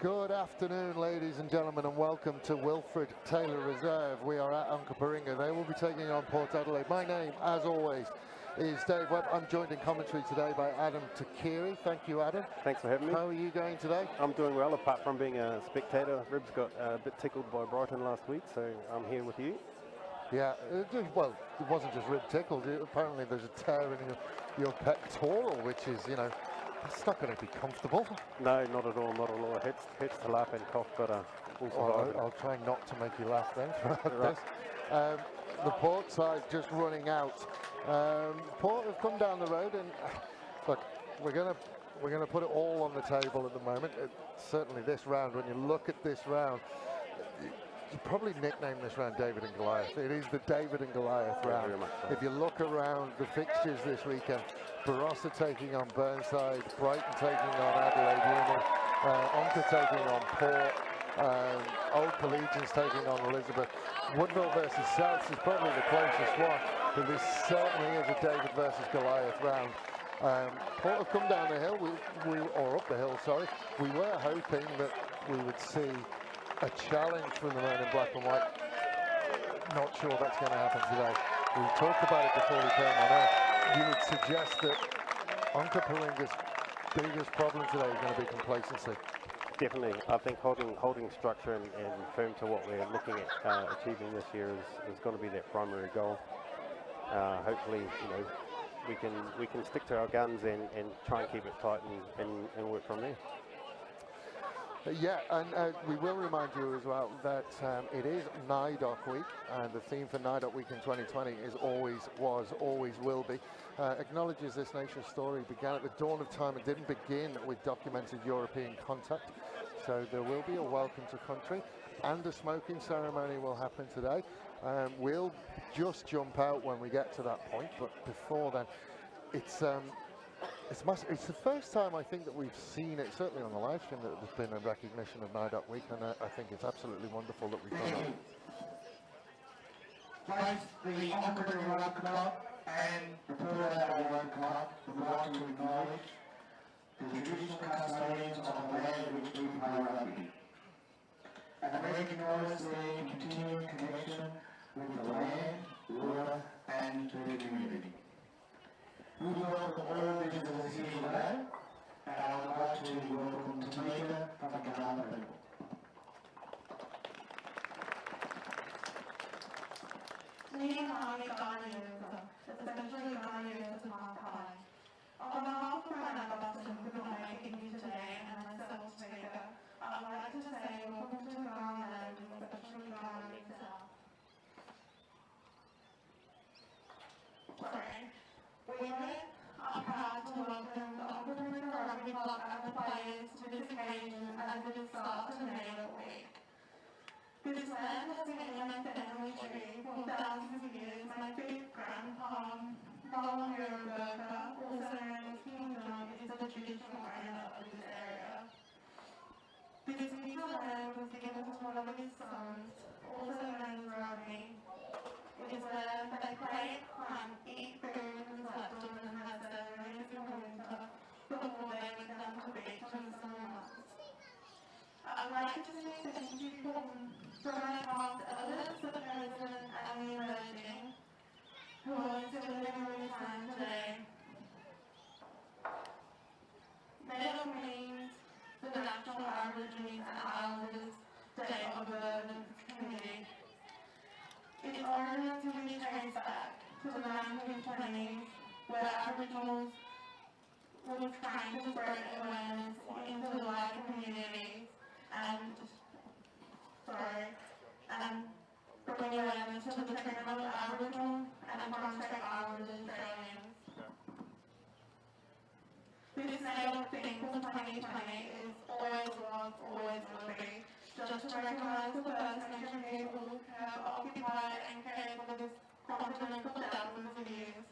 Good afternoon, ladies and gentlemen, and welcome to Wilfred Taylor Reserve. We are at Onkaparinga. They will be taking on Port Adelaide. My name, as always, is Dave Webb. I'm joined in commentary today by Adam Takiri. Thank you, Adam. Thanks for having me. How are you going today? I'm doing well, apart from being a spectator. Ribs got a bit tickled by Brighton last week, so I'm here with you. Yeah, well, it wasn't just rib tickled. Apparently there's a tear in your pectoral, which is, you know, it's not going to be comfortable. No, not at all, not at all. It hurts to laugh and cough, but we'll survive. I'll try not to make you laugh then throughout Right. this. The Port side just running out. Port have come down the road, and look, we're gonna put it all on the table at the moment. Certainly this round, when you look at this round, you probably nickname this round David and Goliath. It is the David and Goliath round. So. If you look around the fixtures this weekend, Barossa taking on Burnside, Brighton taking on Adelaide, Onka taking on Port, Old Collegians taking on Elizabeth. Woodville versus Souths is probably the closest one, but this certainly is a David versus Goliath round. Port have come down the hill, or up the hill, sorry. We were hoping that we would see a challenge from the men in black and white. Not sure that's going to happen today. We talked about it before we came on air. You would suggest that Onkaparinga's biggest problem today is going to be complacency. Definitely. I think holding structure and firm to what we're looking at achieving this year is going to be that primary goal. Hopefully, you know, we can stick to our guns and try and keep it tight and work from there. Yeah, and we will remind you as well that it is NIDOC week, and the theme for NIDOC week in 2020 is always was, always will be. Acknowledges this nation's story began at the dawn of time and didn't begin with documented European contact. So there will be a welcome to country, and a smoking ceremony will happen today. We'll just jump out when we get to that point, but before then, it's the first time I think that we've seen it, certainly on the live stream, that there's been a recognition of NIDOC week, and I think it's absolutely wonderful that we've done that. Both the Onkaparinga Rugby Club and the Port Adelaide Rugby Club would like to acknowledge the traditional custodians of the land in which we play rugby, and recognise their continuing connection with the land, water and the community. We welcome all visitors here today, and I would like to welcome Tamika from the Ghana people. Meeting High Ghanaians, especially Ghanaians in Hong. On behalf of my ambassador who will make you today and myself, Tamika, I would like to say welcome to Ghana and especially Ghana itself. We are proud to welcome the Onkaparinga Rugby Club and the players to this occasion as it is start to NIDOC week. This land has been in my family tree for thousands of years. My great grandpa, Burger, also known as Kingdom, is the traditional owner of this area. This piece of land was given to one of his sons, also known as Rugby. It is where they play, hunt, eat food, and slept on and had ceremonies in the winter before they went down to the beach in the summer months. I'd like to say thank you from my past elders, the President and the emerging, who are still living in this land today. NIDOC means the National Aborigines and Islanders Day of the Urban Community. Its origins can be traced back to the 1920s, where Aboriginals were trying to spread awareness into the wider communities and bring awareness to the treatment of Aboriginal and Torres Strait Islander Australians. This NIDOC theme for 2020 is always was, always will be, just to recognise the First Nation people who have occupied and cared for this continent for thousands of years.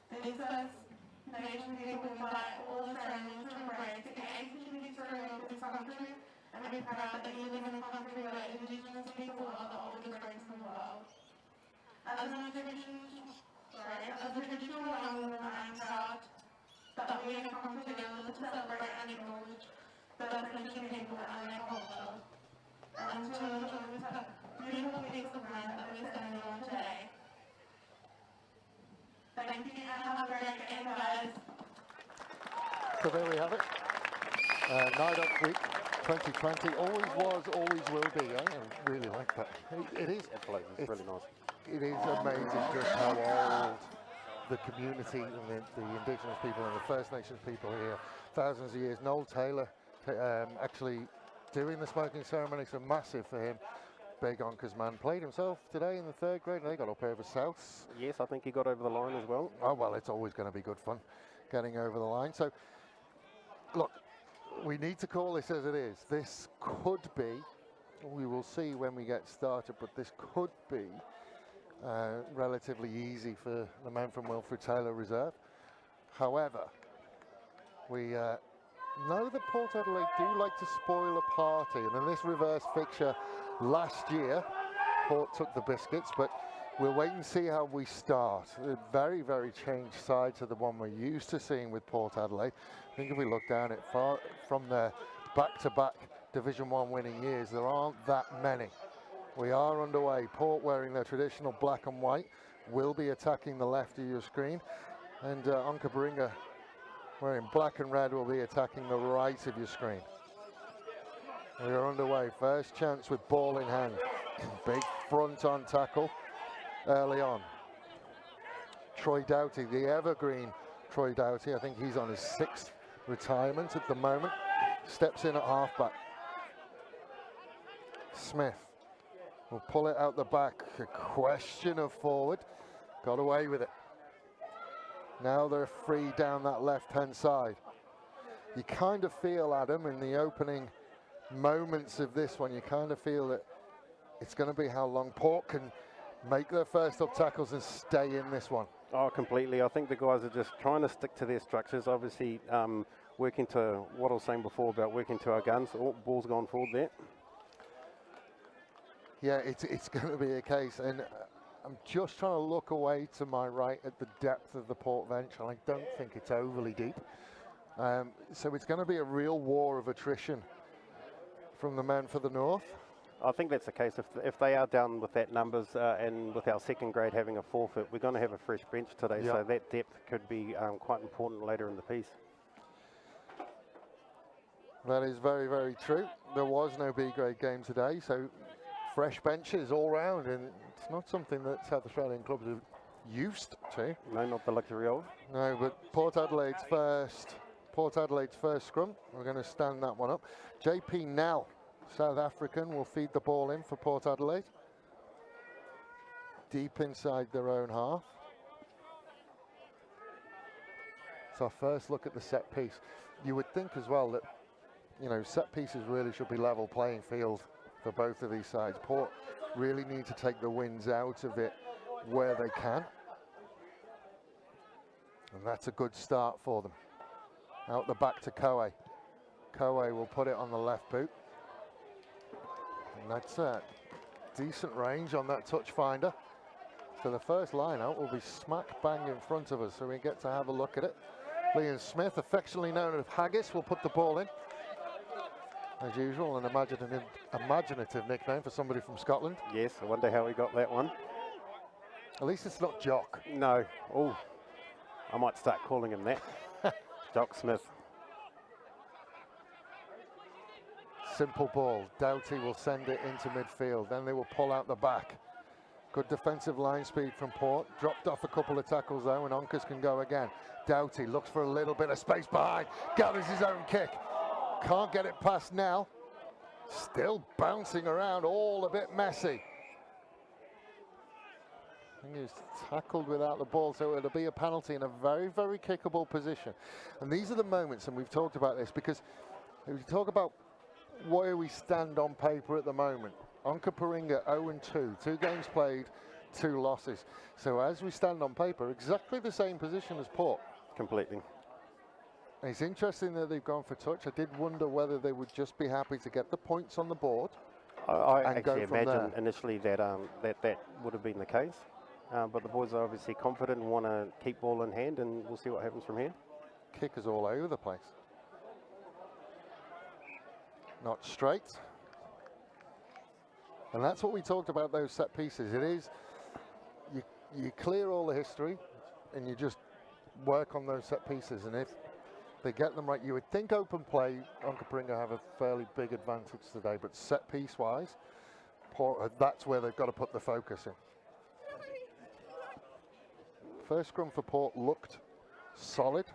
These First Nation people invite all Australians to embrace the ancient history of this country and be proud that you live in a country where Indigenous people are the oldest race in the world. As a traditional young woman, I am proud that we have come together to celebrate and acknowledge First Nation people and their line that we're standing on today. Thank you and have a great game, guys. So there we have it. Night Up Week 2020 always was, always will be. I really like that. It is. It's really nice. It is amazing just how old the community and the Indigenous people and the First Nations people here, thousands of years. Noel Taylor actually doing the smoking ceremony, so massive for him. Big Onka's man. Played himself today in the 3rd grade, and they got up over Souths. Yes, I think he got over the line as well. Oh, well, it's always going to be good fun getting over the line. So, look, we need to call this as it is. This could be, we will see when we get started, but this could be relatively easy for the men from Wilfred Taylor Reserve. However, we know that Port Adelaide do like to spoil a party, and in this reverse fixture last year, Port took the biscuits, but we'll wait and see how we start. A very, very changed side to the one we're used to seeing with Port Adelaide. I think if we look down at from their back-to-back Division 1 winning years, there aren't that many. We are underway. Port wearing their traditional black and white will be attacking the left of your screen, and Onkaparinga wearing black and red will be attacking the right of your screen. We are underway. First chance with ball in hand. Big front on tackle early on. Troy Doughty, the evergreen Troy Doughty, I think he's on his 6th retirement at the moment, steps in at halfback. Smith will pull it out the back. A question of forward. Got away with it. Now they're free down that left-hand side. You kind of feel, Adam, in the opening moments of this one, you kind of feel that it's going to be how long Port can make their first up tackles and stay in this one. Oh, completely. I think the guys are just trying to stick to their structures. Obviously, working to what I was saying before about working to our guns. Oh, ball's gone forward there. Yeah, it's going to be a case, and I'm just trying to look away to my right at the depth of the Port bench, and I don't think it's overly deep. So it's going to be a real war of attrition from the men for the North. I think that's the case. If they are down with that numbers and with our 2nd grade having a forfeit, we're going to have a fresh bench today, yep. So that depth could be quite important later in the piece. That is very, very true. There was no B-grade game today, so fresh benches all round, and it's not something that South Australian clubs are used to. No, not the luxury of. No, but Port Adelaide's first scrum. We're going to stand that one up. JP Nell, South African, will feed the ball in for Port Adelaide. Deep inside their own half. It's our first look at the set piece. You would think as well that, you know, set pieces really should be level playing field for both of these sides. Port really need to take the wins out of it where they can. And that's a good start for them. Out the back to Koe. Koe will put it on the left boot. And that's a decent range on that touch finder. So the first line out will be smack bang in front of us, so we get to have a look at it. Liam Smith, affectionately known as Haggis, will put the ball in. As usual, an imaginative nickname for somebody from Scotland. Yes, I wonder how he got that one. At least it's not Jock. No. Oh, I might start calling him that. Jock Smith. Simple ball. Doughty will send it into midfield. Then they will pull out the back. Good defensive line speed from Port. Dropped off a couple of tackles though, and Onkas can go again. Doughty looks for a little bit of space behind. Gathers his own kick. Can't get it past Nell. Still bouncing around, all a bit messy. I think he's tackled without the ball, so it'll be a penalty in a very, very kickable position. And these are the moments, and we've talked about this, because if you talk about where we stand on paper at the moment, Onkaparinga 0-2, 2 games played, 2 losses. So as we stand on paper, exactly the same position as Port. Completely. It's interesting that they've gone for touch. I did wonder whether they would just be happy to get the points on the board. I actually imagined initially that that would have been the case. But the boys are obviously confident and want to keep ball in hand, and we'll see what happens from here. Kickers all over the place. Not straight. And that's what we talked about, those set pieces. It is, you clear all the history and you just work on those set pieces. And if they get them right, you would think open play, Onkaparinga have a fairly big advantage today, but set piece wise, that's where they've got to put the focus in. First scrum for Port looked solid.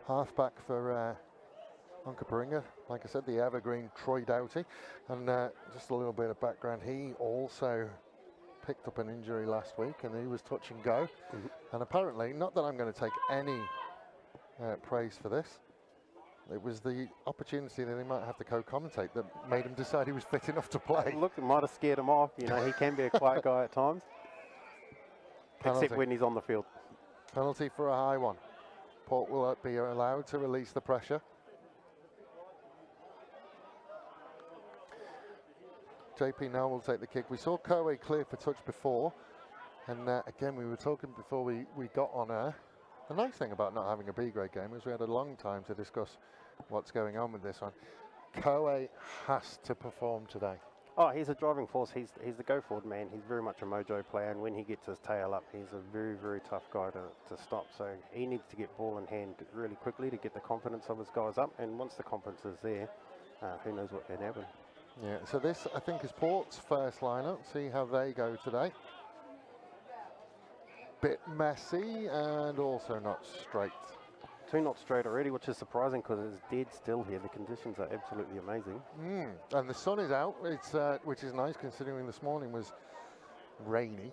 Halfback for Onkaparinga, like I said, the evergreen Troy Doughty. And just a little bit of background, he also picked up an injury last week and he was touch and go. And apparently, not that I'm going to take any praise for this, it was the opportunity that he might have to co-commentate that made him decide he was fit enough to play. Look, it might have scared him off. You know, he can be a quiet guy at times. Penalty. Except when he's on the field. Penalty for a high one. Port will be allowed to release the pressure. JP now will take the kick. We saw Koe clear for touch before, and again we were talking before we got on air. The nice thing about not having a B grade game is we had a long time to discuss what's going on with this one. Koe has to perform today. Oh, he's a driving force. He's the go-forward man. He's very much a mojo player, and when he gets his tail up, he's a very, very tough guy to stop. So he needs to get ball in hand really quickly to get the confidence of his guys up, and once the confidence is there, who knows what can happen. Yeah, so this, I think, is Port's first lineup. See how they go today. Bit messy and also not straight. 2 not straight already, which is surprising because it's dead still here. The conditions are absolutely amazing. And the sun is out, it's which is nice considering this morning was rainy.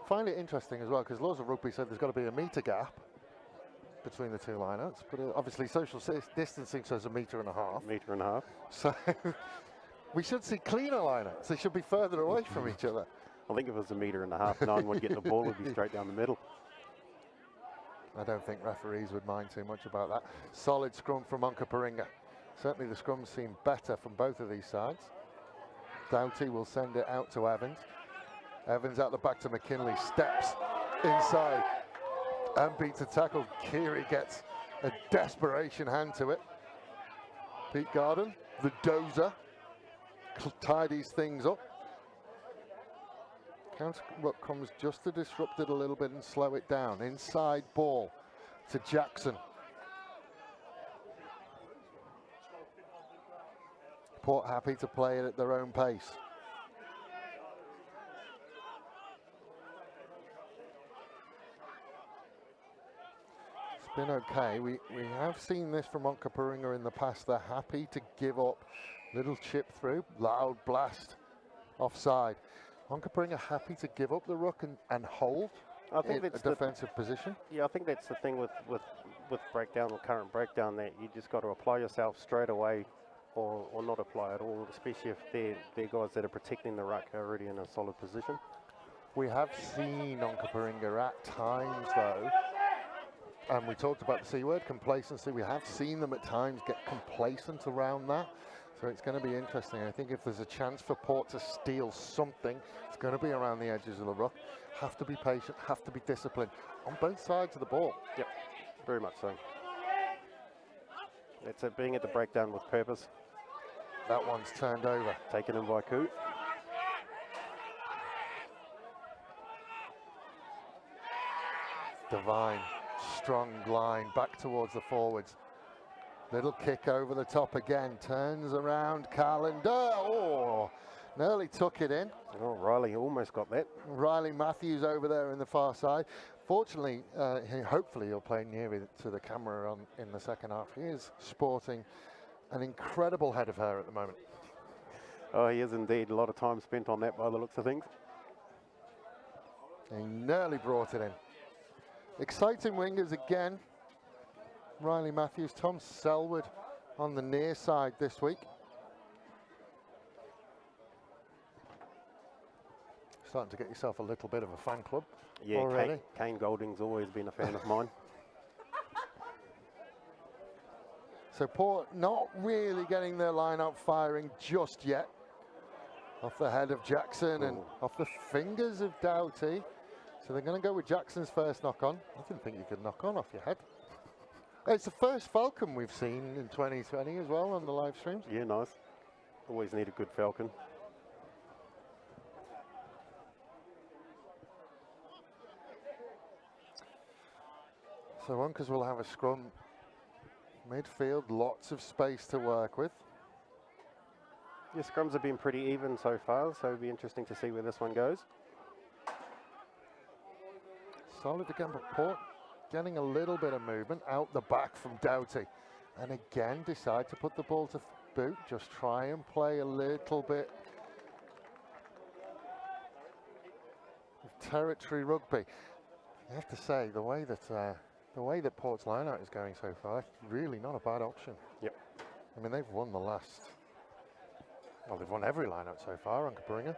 Find it interesting as well because laws of rugby said there's got to be a metre gap between the two lineups, but obviously social distancing says 1.5 metres. 1.5 meters. So we should see cleaner lineups. They should be further away from each other. I think if it was 1.5 meters, no one would get the ball. It'd be straight down the middle. I don't think referees would mind too much about that. Solid scrum from Onkaparinga. Certainly the scrums seem better from both of these sides. Doughty will send it out to Evans. Evans out the back to McKinley, steps inside and beats a tackle. Keary gets a desperation hand to it. Pete Garden, the dozer, tidies things up. Counter ruck comes just to disrupt it a little bit and slow it down. Inside ball to Jackson. Port happy to play it at their own pace. It's been okay. We have seen this from Onkaparinga in the past. They're happy to give up. Little chip through, loud blast, offside. Onkaparinga happy to give up the ruck and hold I think in a that's defensive position. Yeah, I think that's the thing with breakdown or current breakdown, that you just got to apply yourself straight away or not apply at all, especially if they're guys that are protecting the ruck are already in a solid position. We have seen Onkaparinga at times though, and we talked about the C word, complacency. We have seen them at times get complacent around that. So it's going to be interesting. I think if there's a chance for Port to steal something, it's going to be around the edges of the ruck. Have to be patient, have to be disciplined on both sides of the ball. Yep, very much so. It's being at the breakdown with purpose. That one's turned over. Taken in by Koo. Divine, strong line back towards the forwards. Little kick over the top again, turns around, Carlender, oh, nearly took it in. Oh, Riley almost got that. Riley Matthews over there in the far side. Fortunately, hopefully he'll play near to the camera in the second half. He is sporting an incredible head of hair at the moment. Oh, he is indeed. A lot of time spent on that by the looks of things. He nearly brought it in. Exciting wingers again. Riley Matthews, Tom Selwood on the near side this week. Starting to get yourself a little bit of a fan club already. Kane Golding's always been a fan of mine. So Port not really getting their line out firing just yet. Off the head of Jackson and off the fingers of Doughty. So they're going to go with Jackson's first knock on. I didn't think you could knock on off your head. It's the first falcon we've seen in 2020 as well on the live streams. Yeah, nice. Always need a good falcon. So Onkers will have a scrum. Midfield, lots of space to work with. Yeah, scrums have been pretty even so far, so it'll be interesting to see where this one goes. Solid again, but Port getting a little bit of movement out the back from Doughty. And again, decide to put the ball to boot. Just try and play a little bit of territory rugby. I have to say, the way that Port's line-out is going so far, really not a bad option. Yep. I mean, they've won they've won every line-out so far, Onkaparinga.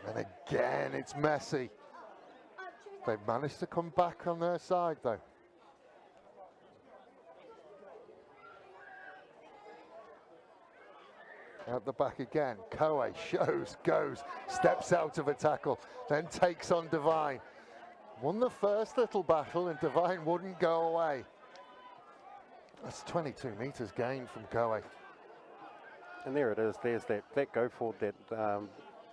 And again, it's messy. They've managed to come back on their side, though. Out the back again. Koe goes, steps out of a tackle, then takes on Devine. Won the first little battle, and Devine wouldn't go away. That's 22 metres gained from Koe. And there it is. There's that go forward that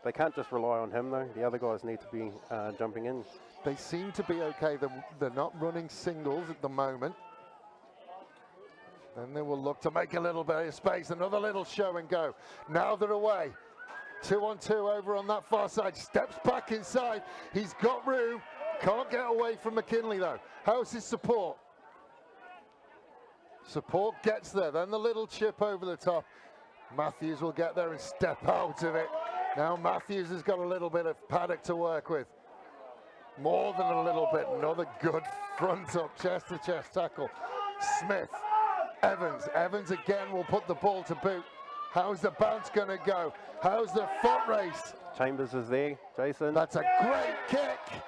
they can't just rely on him, though. The other guys need to be jumping in. They seem to be okay. They're not running singles at the moment. Then they will look to make a little bit of space. Another little show and go. Now they're away. 2-on-2 over on that far side. Steps back inside. He's got room. Can't get away from McKinley, though. How's his support? Support gets there. Then the little chip over the top. Matthews will get there and step out of it. Now Matthews has got a little bit of paddock to work with. More than a little bit. Another good front up chest-to-chest tackle. Smith. Evans again will put the ball to boot. How's the bounce going to go? How's the foot race? Chambers is there, Jason. That's a great kick.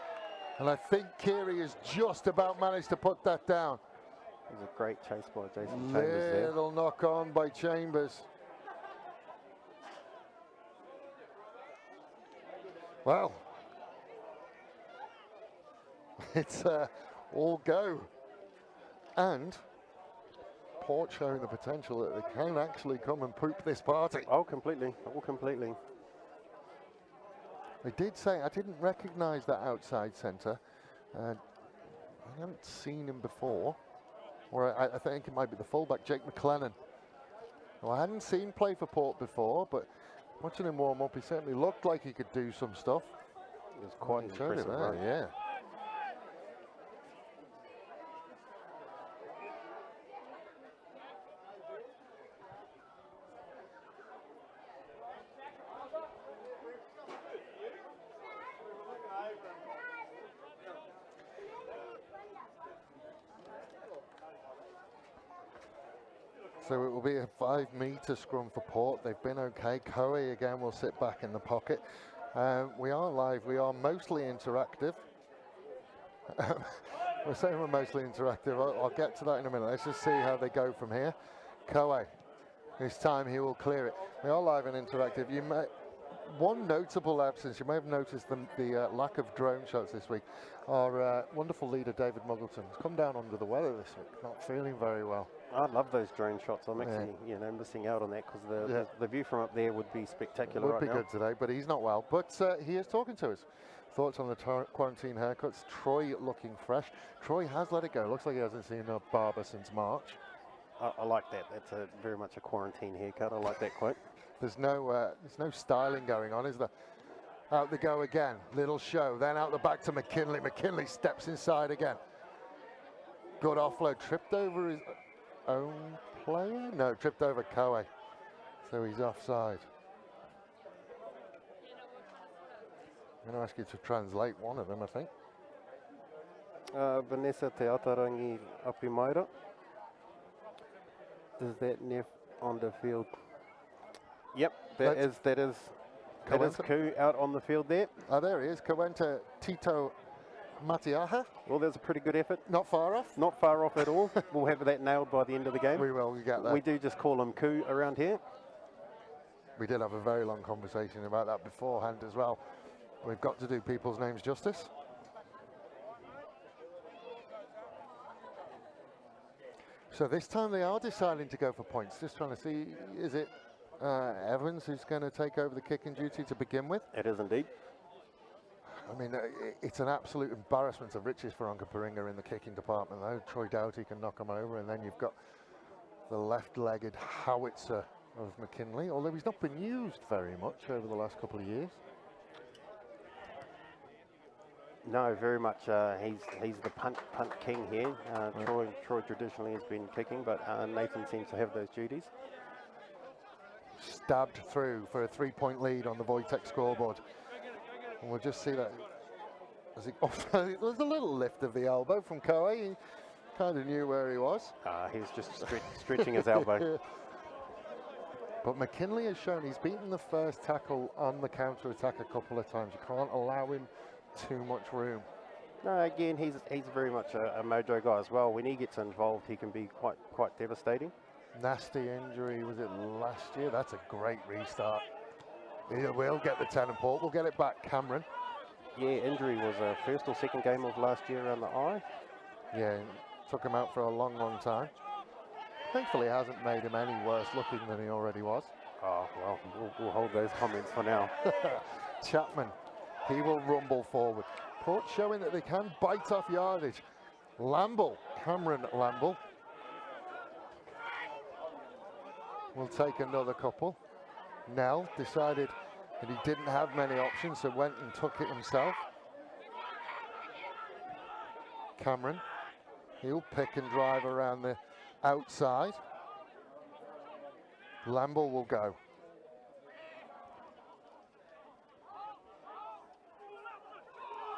And I think Keary has just about managed to put that down. It was a great chase by Jason Chambers there. Little knock on by Chambers. Well, it's all go. And Port showing the potential that they can actually come and poop this party. Oh, completely. Oh, completely. They did say, I didn't recognise that outside centre. I haven't seen him before. Or I think it might be the fullback, Jake McLennan. Well, I hadn't seen play for Port before, but watching him warm up, he certainly looked like he could do some stuff. It was quite impressive, there, right? yeah. So it will be a 5-metre scrum for Port. They've been okay. Koe again will sit back in the pocket. We are live. We are mostly interactive. We're saying we're mostly interactive. I'll get to that in a minute. Let's just see how they go from here. Koe, this time he will clear it. We are live and interactive. One notable absence, you may have noticed the lack of drone shots this week. Our wonderful leader, David Muggleton, has come down under the weather this week, not feeling very well. I love those drone shots. I'm actually, missing out on that because the view from up there would be spectacular right now. Would be good today, but he's not well. But he is talking to us. Thoughts on the quarantine haircuts? Troy looking fresh. Troy has let it go. Looks like he hasn't seen a barber since March. I like that. That's very much a quarantine haircut. I like that quote. There's no styling going on, is there? Out they go again. Little show. Then out the back to McKinley. McKinley steps inside again. Good offload. Tripped over his own player? No, tripped over Koe. So he's offside. I'm going to ask you to translate one of them, I think. Vanessa Teatarangi Apimaira. Is that Neff on the field? Yep, that is Ku out on the field there. Oh, there he is. Kawenta Tito Matiaha, Well, there's a pretty good effort. not far off. Not far off at all. We'll have that nailed by the end of the game. We will, we get that. We do just call him Koo around here. We did have a very long conversation about that beforehand as well. We've got to do people's names justice. So this time they are deciding to go for points. Just trying to see, is it Evans who's going to take over the kicking duty to begin with? It is indeed. I mean, it's an absolute embarrassment of riches for Onkaparinga in the kicking department, though. Troy Doughty can knock him over, and then you've got the left-legged howitzer of McKinley, although he's not been used very much over the last couple of years. No, very much. He's the punt king here. Troy traditionally has been kicking, but Nathan seems to have those duties. Stabbed through for a 3-point lead on the Wojtek scoreboard. And we'll just see that. There's a little lift of the elbow from Koe. He kind of knew where he was. He's just stretching his elbow. But McKinley has shown he's beaten the first tackle on the counter-attack a couple of times. You can't allow him too much room. No, again, he's very much a mojo guy as well. When he gets involved, he can be quite devastating. Nasty injury, was it last year? That's a great restart. We'll get the 10 and Port. We'll get it back, Cameron. Yeah, injury was a first or second game of last year around the eye. Yeah, took him out for a long, long time. Thankfully, it hasn't made him any worse looking than he already was. Oh, well, we'll hold those comments for now. Chapman, he will rumble forward. Port showing that they can bite off yardage. Lamble, Cameron Lamble, will take another couple. Nell decided that he didn't have many options, so went and took it himself. Cameron, he'll pick and drive around the outside. Lamble will go.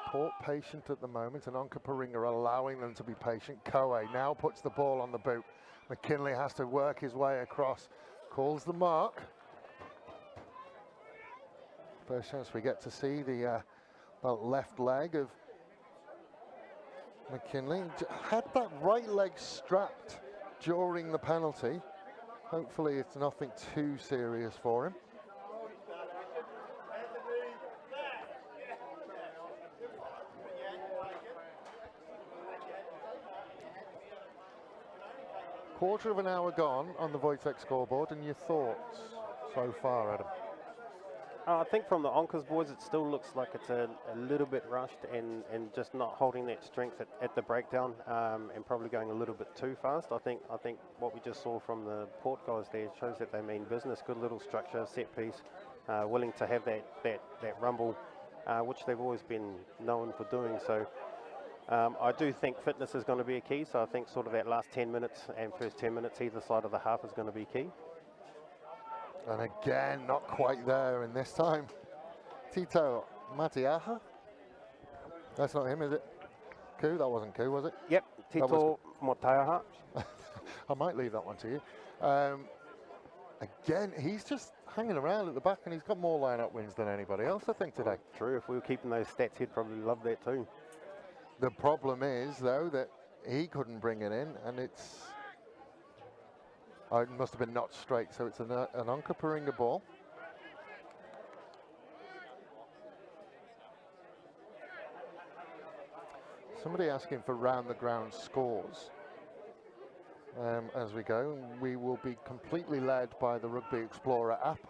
Port patient at the moment, and Onkaparinga allowing them to be patient. Koe now puts the ball on the boot. McKinley has to work his way across. Calls the mark. First chance we get to see the left leg of McKinley. Had that right leg strapped during the penalty. Hopefully it's nothing too serious for him. Quarter of an hour gone on the Wojtek scoreboard, and your thoughts so far, Adam? I think from the Onkers boys, it still looks like it's a little bit rushed and just not holding that strength at the breakdown, and probably going a little bit too fast. I think what we just saw from the Port guys there shows that they mean business. Good little structure, set piece, willing to have that rumble, which they've always been known for doing. So I do think fitness is going to be a key. So I think sort of that last 10 minutes and first 10 minutes either side of the half is going to be key. And again, not quite there in this time. Tito Matiaha. That's not him, is it? Koo? That wasn't Koo, was it? Yep, Tito Matiaha. I might leave that one to you. Again, he's just hanging around at the back, and he's got more line-up wins than anybody else, I think, today. True, if we were keeping those stats, he'd probably love that too. The problem is, though, that he couldn't bring it in, and it's... Oh, it must have been not straight, so it's an Onkaparinga ball. Somebody asking for round-the-ground scores as we go. We will be completely led by the Rugby Explorer app.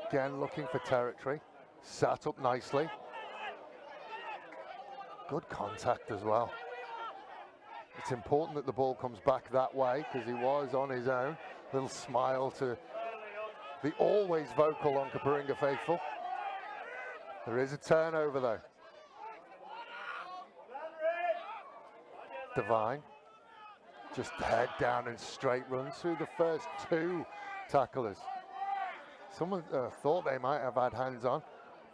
Again, looking for territory. Sat up nicely. Good contact as well. It's important that the ball comes back that way because he was on his own. Little smile to the always vocal Onkaparinga faithful. There is a turnover though. Devine just head down and straight runs through the first two tacklers. Someone thought they might have had hands on.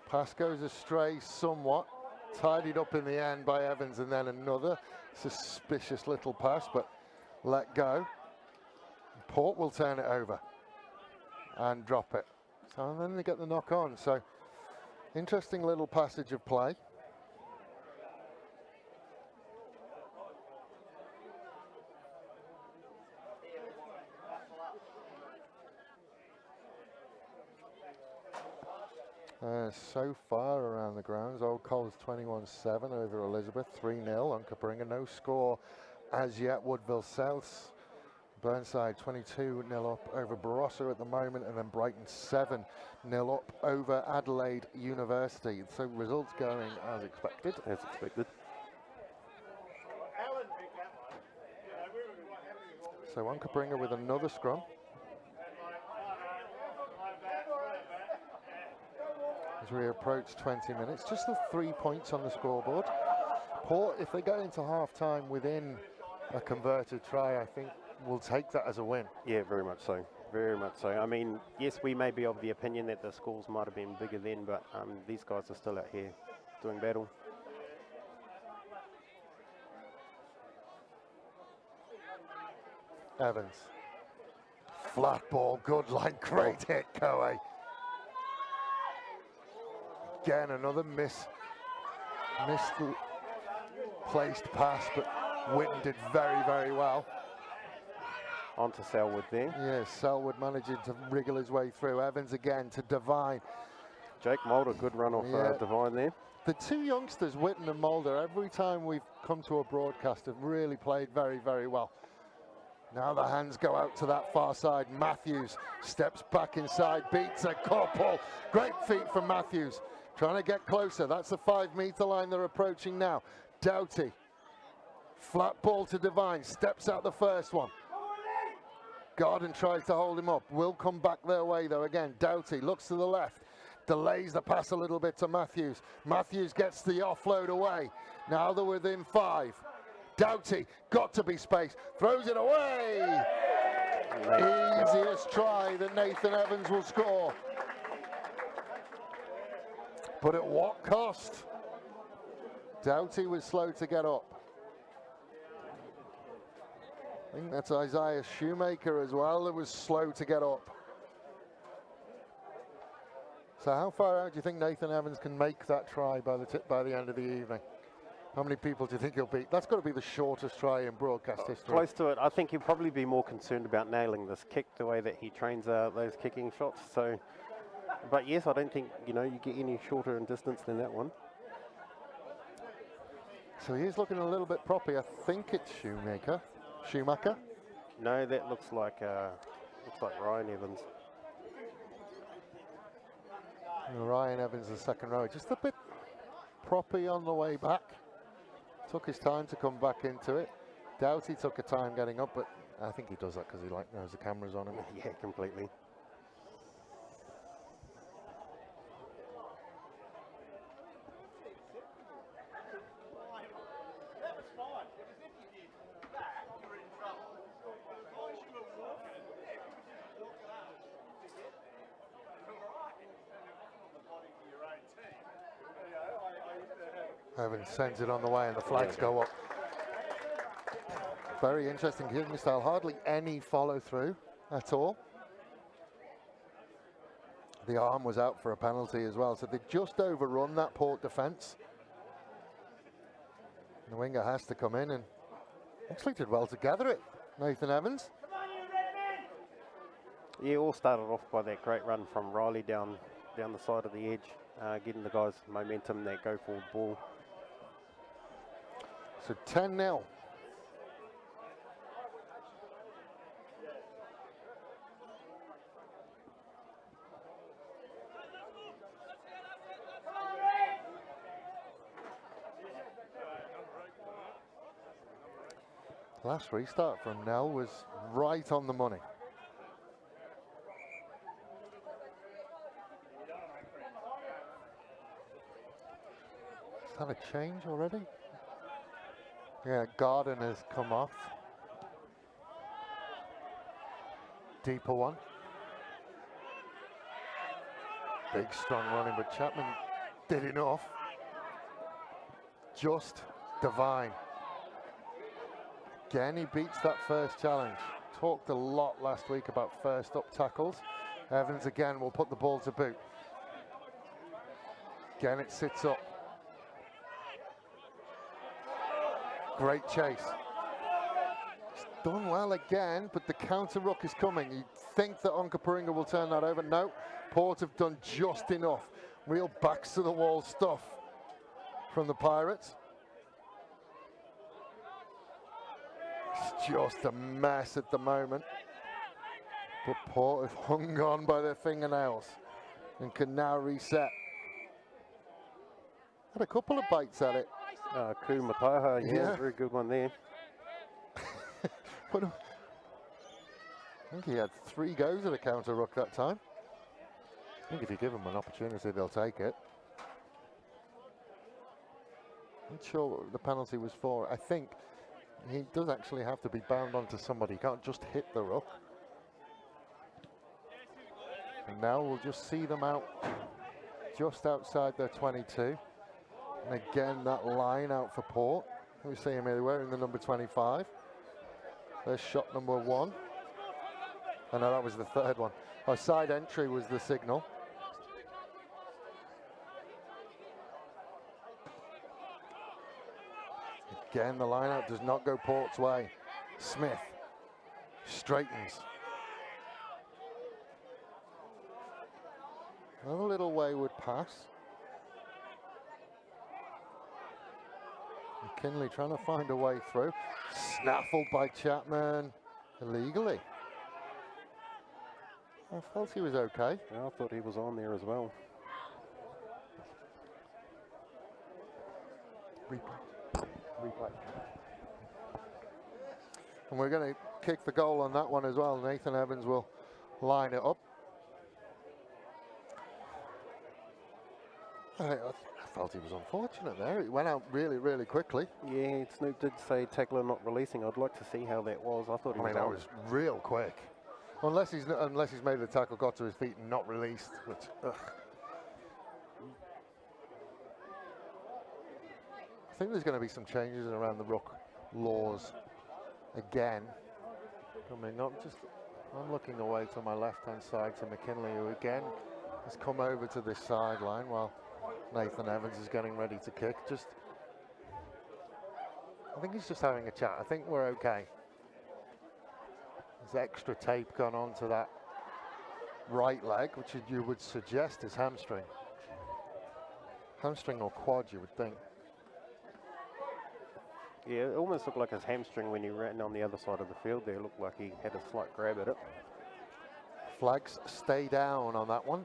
Pass goes astray somewhat. Tidied up in the end by Evans, and then another suspicious little pass, but let go. Port will turn it over and drop it. So then they get the knock on. So Interesting little passage of play. So far around the grounds, Old Cole's 21-7 over Elizabeth, 3-0. Onkaparinga, no score as yet. Woodville Souths, Burnside 22-0 up over Barossa at the moment, and then Brighton 7-0 up over Adelaide University. So results going as expected. As expected. So Onkaparinga with another scrum. As we approach 20 minutes, just the 3 points on the scoreboard. Port, if they go into half-time within a converted try, I think we'll take that as a win. Yeah, very much so. Very much so. I mean, yes, we may be of the opinion that the schools might have been bigger then, but these guys are still out here doing battle. Evans. Flat ball, good line, great hit, Coe. Again, another misplaced pass, but Witten did very, very well. On to Selwood there. Yes, Selwood managing to wriggle his way through. Evans again to Devine. Jake Mulder, good run off Devine there. The two youngsters, Witten and Mulder, every time we've come to a broadcast have really played very, very well. Now the hands go out to that far side. Matthews steps back inside, beats a couple. Great feet from Matthews. Trying to get closer. That's the 5 metre line they're approaching now. Doughty. Flat ball to Devine. Steps out the first one. Garden tries to hold him up. Will come back their way though again. Doughty looks to the left. Delays the pass a little bit to Matthews. Matthews gets the offload away. Now they're within 5. Doughty, got to be space. Throws it away. Easiest try that Nathan Evans will score. But at what cost? Doughty was slow to get up. I think that's Isaiah Shoemaker as well that was slow to get up. So how far out do you think Nathan Evans can make that try by the end of the evening? How many people do you think he'll beat? That's got to be the shortest try in broadcast history. Close to it. I think he'll probably be more concerned about nailing this kick, the way that he trains those kicking shots. So, but yes, I don't think you get any shorter in distance than that one. So he's looking a little bit proppy. I think it's Schumacher. No, that looks like Ryan Evans. Ryan Evans, the second row, just a bit proppy on the way back. Took his time to come back into it. Doughty took a time getting up, but I think he does that because he knows the camera's on him. Yeah, completely. Evans sends it on the way and the flags go up. Very interesting kicking style, hardly any follow through at all. The arm was out for a penalty as well, so they just overrun that Port defence. The winger has to come in and actually did well to gather it, Nathan Evans. Yeah, all started off by that great run from Riley down the side of the edge, getting the guys momentum, that go forward ball. So 10-0. Last restart from Nell was right on the money. Is that a change already? Yeah, Garden has come off. Deeper one. Big strong running, but Chapman did enough. Just Devine. Again, he beats that first challenge. Talked a lot last week about first up tackles. Evans again will put the ball to boot. Again, it sits up. Great chase. It's done well again, but the counter ruck is coming. You'd think that Onkaparinga will turn that over. No, Port have done just enough. Real backs to the wall stuff from the Pirates. It's just a mess at the moment. But Port have hung on by their fingernails and can now reset. Had a couple of bites at it. Kumataha, yeah, very good one there. But I think he had 3 goes at a counter ruck that time. I think if you give them an opportunity, they'll take it. Not sure what the penalty was for. I think he does actually have to be bound onto somebody. He can't just hit the ruck. And now we'll just see them out just outside their 22. And again, that line out for Port. We see him here wearing the number 25. There's shot number 1. Oh no, that was the 3rd one. Our side entry was the signal. Again, the line out does not go Port's way. Smith straightens. Another little wayward pass. McKinley trying to find a way through. Snaffled by Chapman illegally. I felt he was okay. Yeah, I thought he was on there as well. Replay. And we're going to kick the goal on that one as well. Nathan Evans will line it up. I felt he was unfortunate there. It went out really, really quickly. Yeah, Snoop did say tackler not releasing. I'd like to see how that was. I thought he was that was real quick. Unless he's made the tackle, got to his feet and not released. Which, ugh. I think there's going to be some changes around the ruck laws again. Coming up, I'm looking away to my left-hand side to McKinley, who again has come over to this sideline while Nathan Evans is getting ready to kick. I think he's just having a chat. I think we're okay. There's extra tape gone onto that right leg, which you would suggest is hamstring. Hamstring or quad, you would think. Yeah, it almost looked like his hamstring when he ran on the other side of the field there. It looked like he had a slight grab at it. Flags stay down on that one.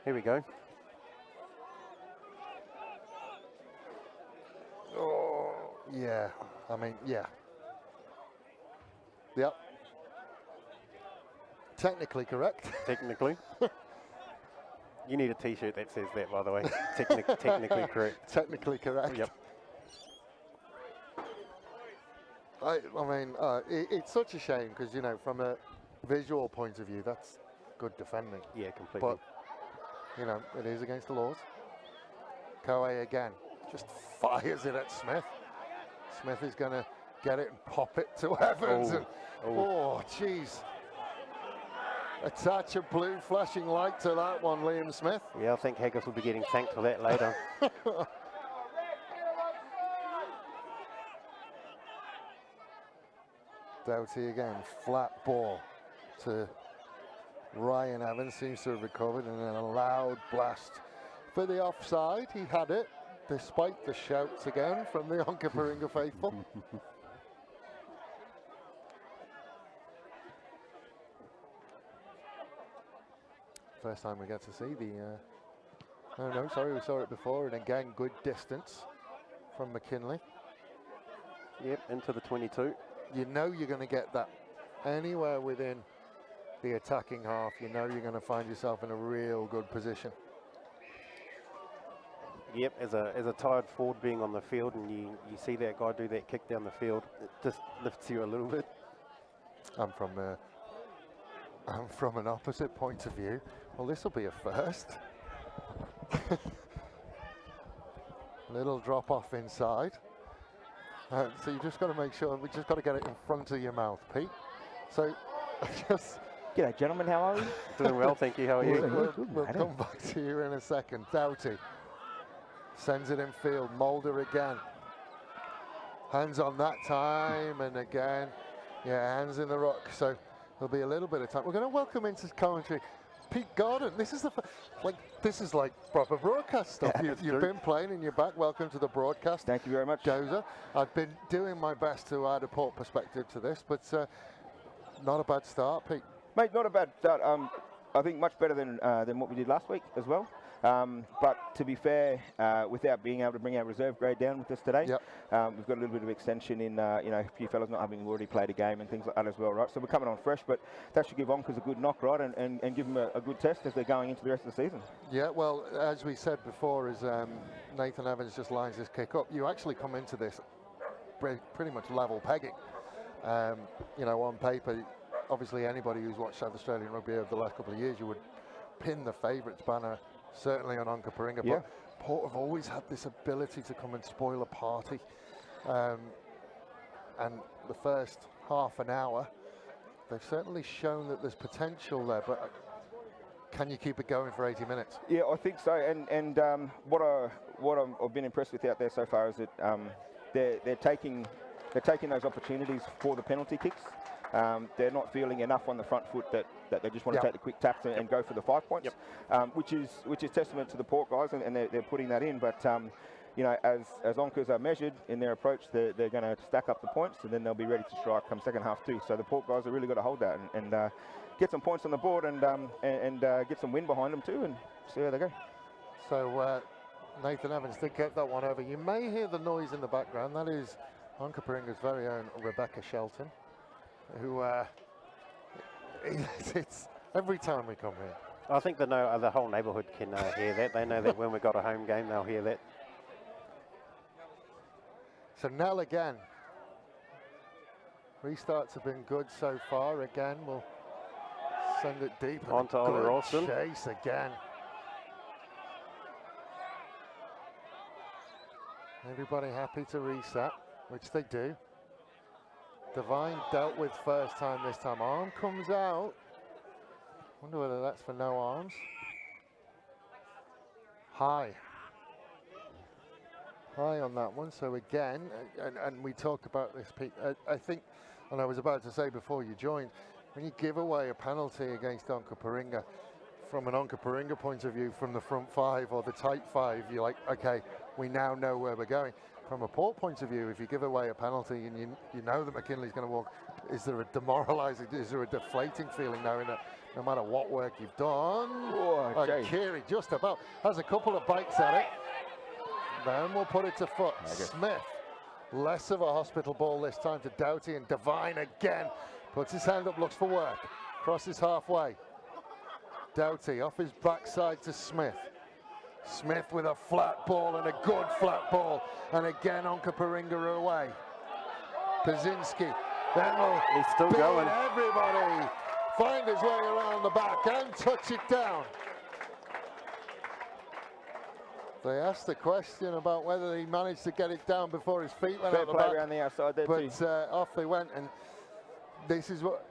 Here we go. Oh, yeah. I mean, yeah. Yep. Technically correct. Technically. You need a t-shirt that says that, by the way. Technically correct. Technically correct. Yep. I mean, it's such a shame because, you know, from a visual point of view, that's good defending. Yeah, completely. But, you know, it is against the laws. Koei again, just fires it at Smith. Smith is going to get it and pop it to Evans. Oh, jeez. A touch of blue flashing light to that one, Liam Smith. Yeah, I think Haggis will be getting thanked for that later. Doughty again, flat ball to Ryan Evans, seems to have recovered, and then a loud blast for the offside. He had it, despite the shouts again from the Onkaparinga faithful. First time we get to see the, oh no, sorry, we saw it before, and again, good distance from McKinley. Yep, into the 22. You know you're going to get that anywhere within the attacking half. You know you're going to find yourself in a real good position. Yep, as a tired forward being on the field and you see that guy do that kick down the field, it just lifts you a little bit. I'm from an opposite point of view. Well, this will be a first. Little drop off inside. So you just got to make sure, we just got to get it in front of your mouth, Pete. So just G'day, gentlemen. How are we? Doing well, thank you. How are you? We'll come back to you in a second. Doughty sends it in field. Mulder again. Hands on that time, and again, yeah, hands in the ruck. So there'll be a little bit of time. We're going to welcome into commentary Pete Gordon. This is this is like proper broadcast stuff. You've been playing and you're back. Welcome to the broadcast. Thank you very much. Dozer. I've been doing my best to add a Port perspective to this, but not a bad start, Pete. Mate, not a bad start. I think much better than what we did last week as well. But to be fair, without being able to bring our reserve grade down with us today, Yep. We've got a little bit of extension in, a few fellas not having already played a game and things like that as well, right? So we're coming on fresh, but that should give Onkers a good knock, right, and give them a good test as they're going into the rest of the season. Yeah, well, as we said before, as Nathan Evans just lines this kick up, you actually come into this pretty much level pegging. On paper, obviously anybody who's watched South Australian rugby over the last couple of years, you would pin the favourites banner certainly on Onkaparinga, Yeah. but Port have always had this ability to come and spoil a party. And the first half an hour, they've certainly shown that there's potential there, but can you keep it going for 80 minutes? Yeah, I think so. And what I've been impressed with out there so far is that they're taking those opportunities for the penalty kicks. They're not feeling enough on the front foot that they just want to take the quick taps and go for the 5 points, which is testament to the Port guys, and they're putting that in. But as Onkers are measured in their approach, they're going to stack up the points, and then they'll be ready to strike come second half too. So the Port guys have really got to hold that and get some points on the board and get some wind behind them too, and see how they go. So Nathan Evans did get that one over. You may hear the noise in the background. That is Onkaparinga's very own Rebecca Shelton, who it's every time we come here. I think the whole neighbourhood can hear that. They know that when we've got a home game, they'll hear that. So Nell again. Restarts have been good so far. Again, we'll send it deep. On to Oliver Olsen. Chase again. Everybody happy to reset, which they do. Devine dealt with first time this time. Arm comes out. Wonder whether that's for no arms. High on that one. So again, and we talk about this, Pete, I think, and I was about to say before you joined, when you give away a penalty against Onkaparinga, from an Onkaparinga point of view, from the front 5 or the tight 5, you're like, okay, we now know where we're going. From a Port point of view, if you give away a penalty and you know that McKinley's going to walk, is there a demoralising, is there a deflating feeling knowing that no matter what work you've done, Kiri just about has a couple of bites at it. Then we'll put it to foot. Smith, less of a hospital ball this time to Doughty, and Devine again puts his hand up, looks for work, crosses halfway. Doughty off his backside to Smith. Smith with a flat ball, and a good flat ball, and again Onkaparinga are away. Pazinski then will He's still going. Everybody find his way around the back and touch it down. They asked a question about whether he managed to get it down before his feet went out the back. Around the outside there but too. Off they went, and this is what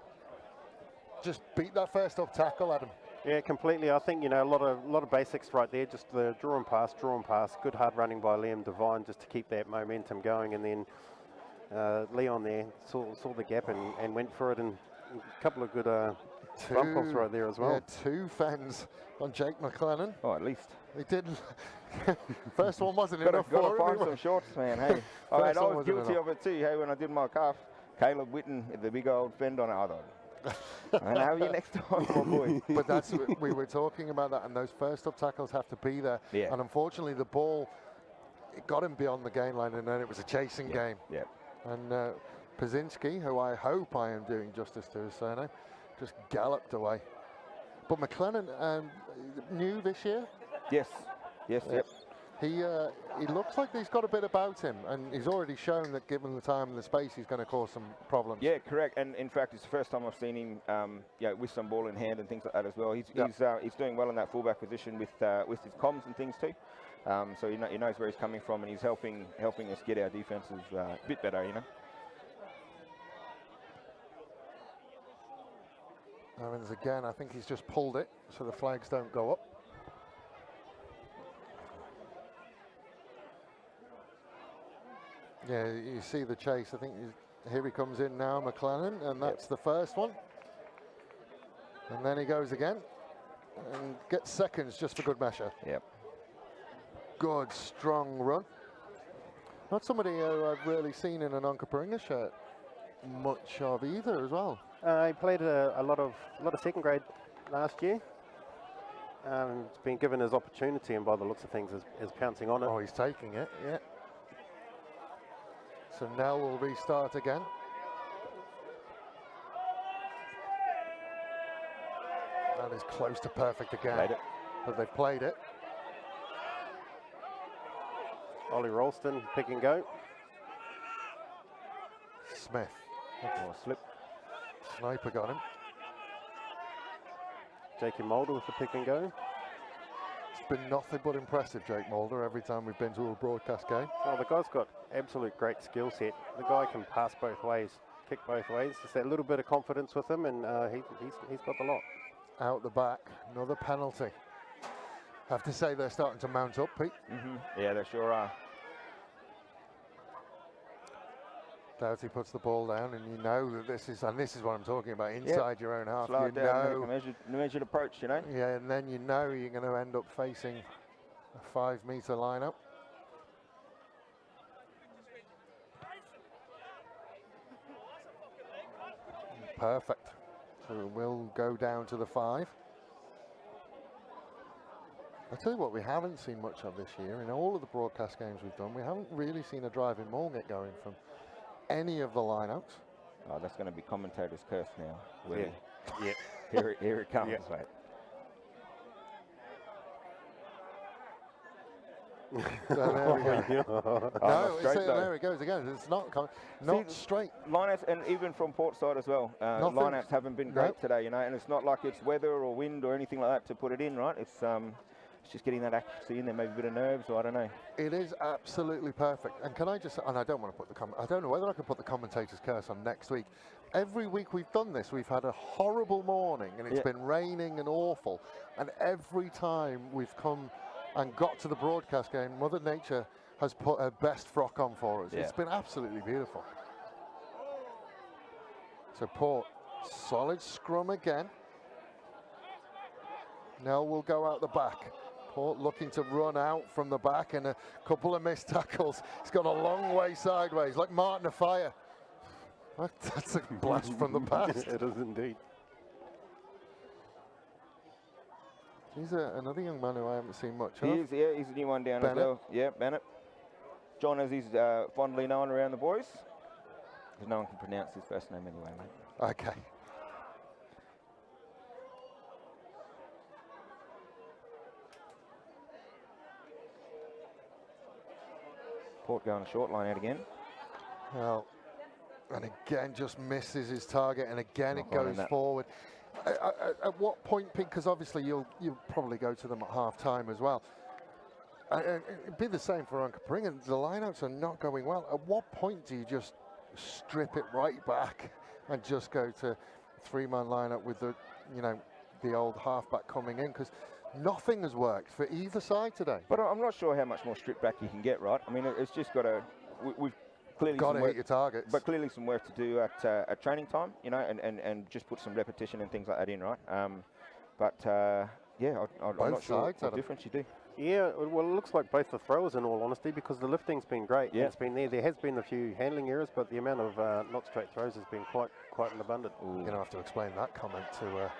just beat that first up tackle, Adam. Yeah, completely. I think, a lot of basics right there. Just the draw and pass. Good hard running by Liam Devine just to keep that momentum going, and then Leon there saw the gap and went for it, and a couple of good bump offs right there as well. Yeah, 2 fens on Jake McLennan. Oh, at least. He didn't. First one wasn't enough for Gotta him. find some shorts, man. Hey, I one was wasn't guilty enough. of it too. Hey, when I did my calf, Caleb Witten, the big old fend on it. I thought, I'll have you next time, my boy. But that's we were talking about that, and those first up tackles have to be there. Yeah. And unfortunately, the ball, it got him beyond the gain line, and then it was a chasing game. Yeah. And Pazinski, who I hope I am doing justice to his surname, just galloped away. But McLennan, new this year. Yes. Yep. He looks like he's got a bit about him, and he's already shown that given the time and the space, he's going to cause some problems. Yeah, correct. And in fact, it's the first time I've seen him, with some ball in hand and things like that as well. He's doing well in that fullback position with his comms and things too. So he knows where he's coming from, and he's helping us get our defenses a bit better, Evans again, I think he's just pulled it so the flags don't go up. Yeah, you see the chase. I think here he comes in now, McLennan, and that's the first one. And then he goes again and gets seconds just for good measure. Yep. Good, strong run. Not somebody I've really seen in an Onkaparinga shirt much of either as well. He played a lot of second grade last year. He's been given his opportunity, and by the looks of things, is pouncing on it. Oh, he's taking it, yeah. So now we'll restart again. That is close to perfect again. Played it. But they've played it. Ollie Ralston, pick and go. Smith. Oh, slip. Sniper got him. Jakey Mulder with the pick and go. It's been nothing but impressive, Jake Mulder, every time we've been to a broadcast game. Oh, the guy's got absolute great skill set. The guy can pass both ways, kick both ways. Just that little bit of confidence with him, and he's got the lot. Out the back, another penalty. Have to say they're starting to mount up, Pete. Yeah, they sure are. Doughty puts the ball down, and you know that this is what I'm talking about, inside your own half. Slow You it down, know, measured approach, you know. yeah, and then you know you're going to end up facing a 5-meter lineup. Perfect. So we'll go down to the 5. I'll tell you what we haven't seen much of this year. In all of the broadcast games we've done, we haven't really seen a driving maul get going from any of the lineups. Oh, that's going to be commentator's curse now. Willie. Yeah. Here it comes, mate. So there we go. Oh, No, straight though. there it goes again. It's not straight. Lineouts, and even from port side as well, lineouts haven't been great Nope. today, you know, and it's not like it's weather or wind or anything like that to put it in, right? It's just getting that accuracy in there, maybe a bit of nerves, or I don't know. It is absolutely perfect. And can I just, and I don't want to put I don't know whether I can put the commentator's curse on next week. Every week we've done this, we've had a horrible morning, and it's been raining and awful. And every time we've come and got to the broadcast game, Mother Nature has put her best frock on for us. Yeah. It's been absolutely beautiful. So Port, solid scrum again. Now we'll go out the back. Port looking to run out from the back, and a couple of missed tackles. He's gone a long way sideways, like Martin of Fire. That's a blast from the past. It is indeed. He's another young man who I haven't seen much He of. is, yeah, he's a new one down Bennett. as well. Yeah, Bennett. John, as he's fondly known around the boys, because no one can pronounce his first name anyway, mate. Okay. Port going a short line out again. Well, and again just misses his target, and again Not it goes that. forward. At what point, Pete, because obviously you'll probably go to them at half time as well. And it'd be the same for Onkaparinga. The lineouts are not going well. At what point do you just strip it right back and just go to 3-man lineup with the, the old halfback coming in? Because nothing has worked for either side today. But I'm not sure how much more stripped back you can get, right? I mean, it's just got to. We've clearly Got some to work, hit your targets. but clearly some work to do at training time, and just put some repetition and things like that in, right? I'm not sure sides, what Adam. difference you do. Yeah, well, it looks like both the throwers, in all honesty, because the lifting's been great. Yeah. It's been there. There has been a few handling errors, but the amount of not straight throws has been quite abundant. You're going to have to explain that comment to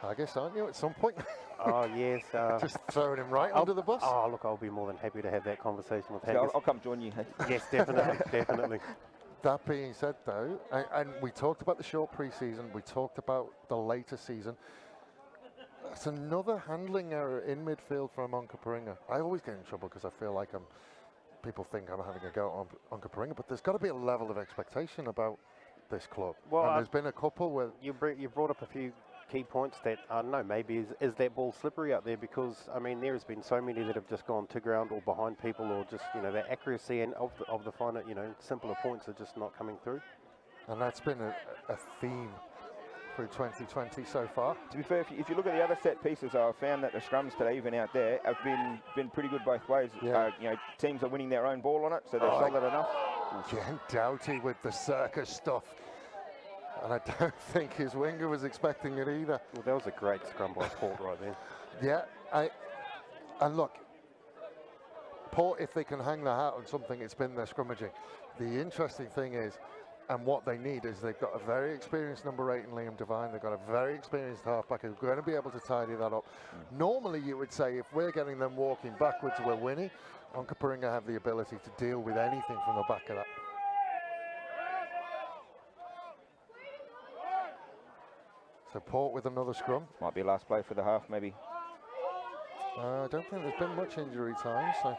Haggis, aren't you, at some point? Oh, yes. Just throwing him right under the bus. Oh, look, I'll be more than happy to have that conversation with So Haggis. I'll come join you. Hey? Yes, definitely, definitely. That being said, though, and we talked about the short pre-season, we talked about the later season. That's another handling error in midfield from Onkaparinga. I always get in trouble because I feel like people think I'm having a go at Onkaparinga, but there's got to be a level of expectation about this club. Well, and there's been a couple where You brought up a few key points that, I don't know, maybe is that ball slippery out there, because, I mean, there has been so many that have just gone to ground or behind people, or just, the accuracy and of the finer, simpler points are just not coming through. and that's been a theme through 2020 so far. To be fair, if you look at the other set pieces, I found that the scrums today, even out there, have been pretty good both ways. Yeah. You know, teams are winning their own ball on it, so they're solid enough. Again, Doughty with the circus stuff. And I don't think his winger was expecting it either. Well, that was a great scrum by Port right there. Yeah, and look, Port, if they can hang their hat on something, it's been their scrummaging. The interesting thing is, and what they need is they've got a very experienced number 8 in Liam Devine. They've got a very experienced halfback who's going to be able to tidy that up. Normally, you would say if we're getting them walking backwards, we're winning. Onkaparinga have the ability to deal with anything from the back of that. So Port with another scrum. Might be last play for the half, maybe. I don't think there's been much injury time, so.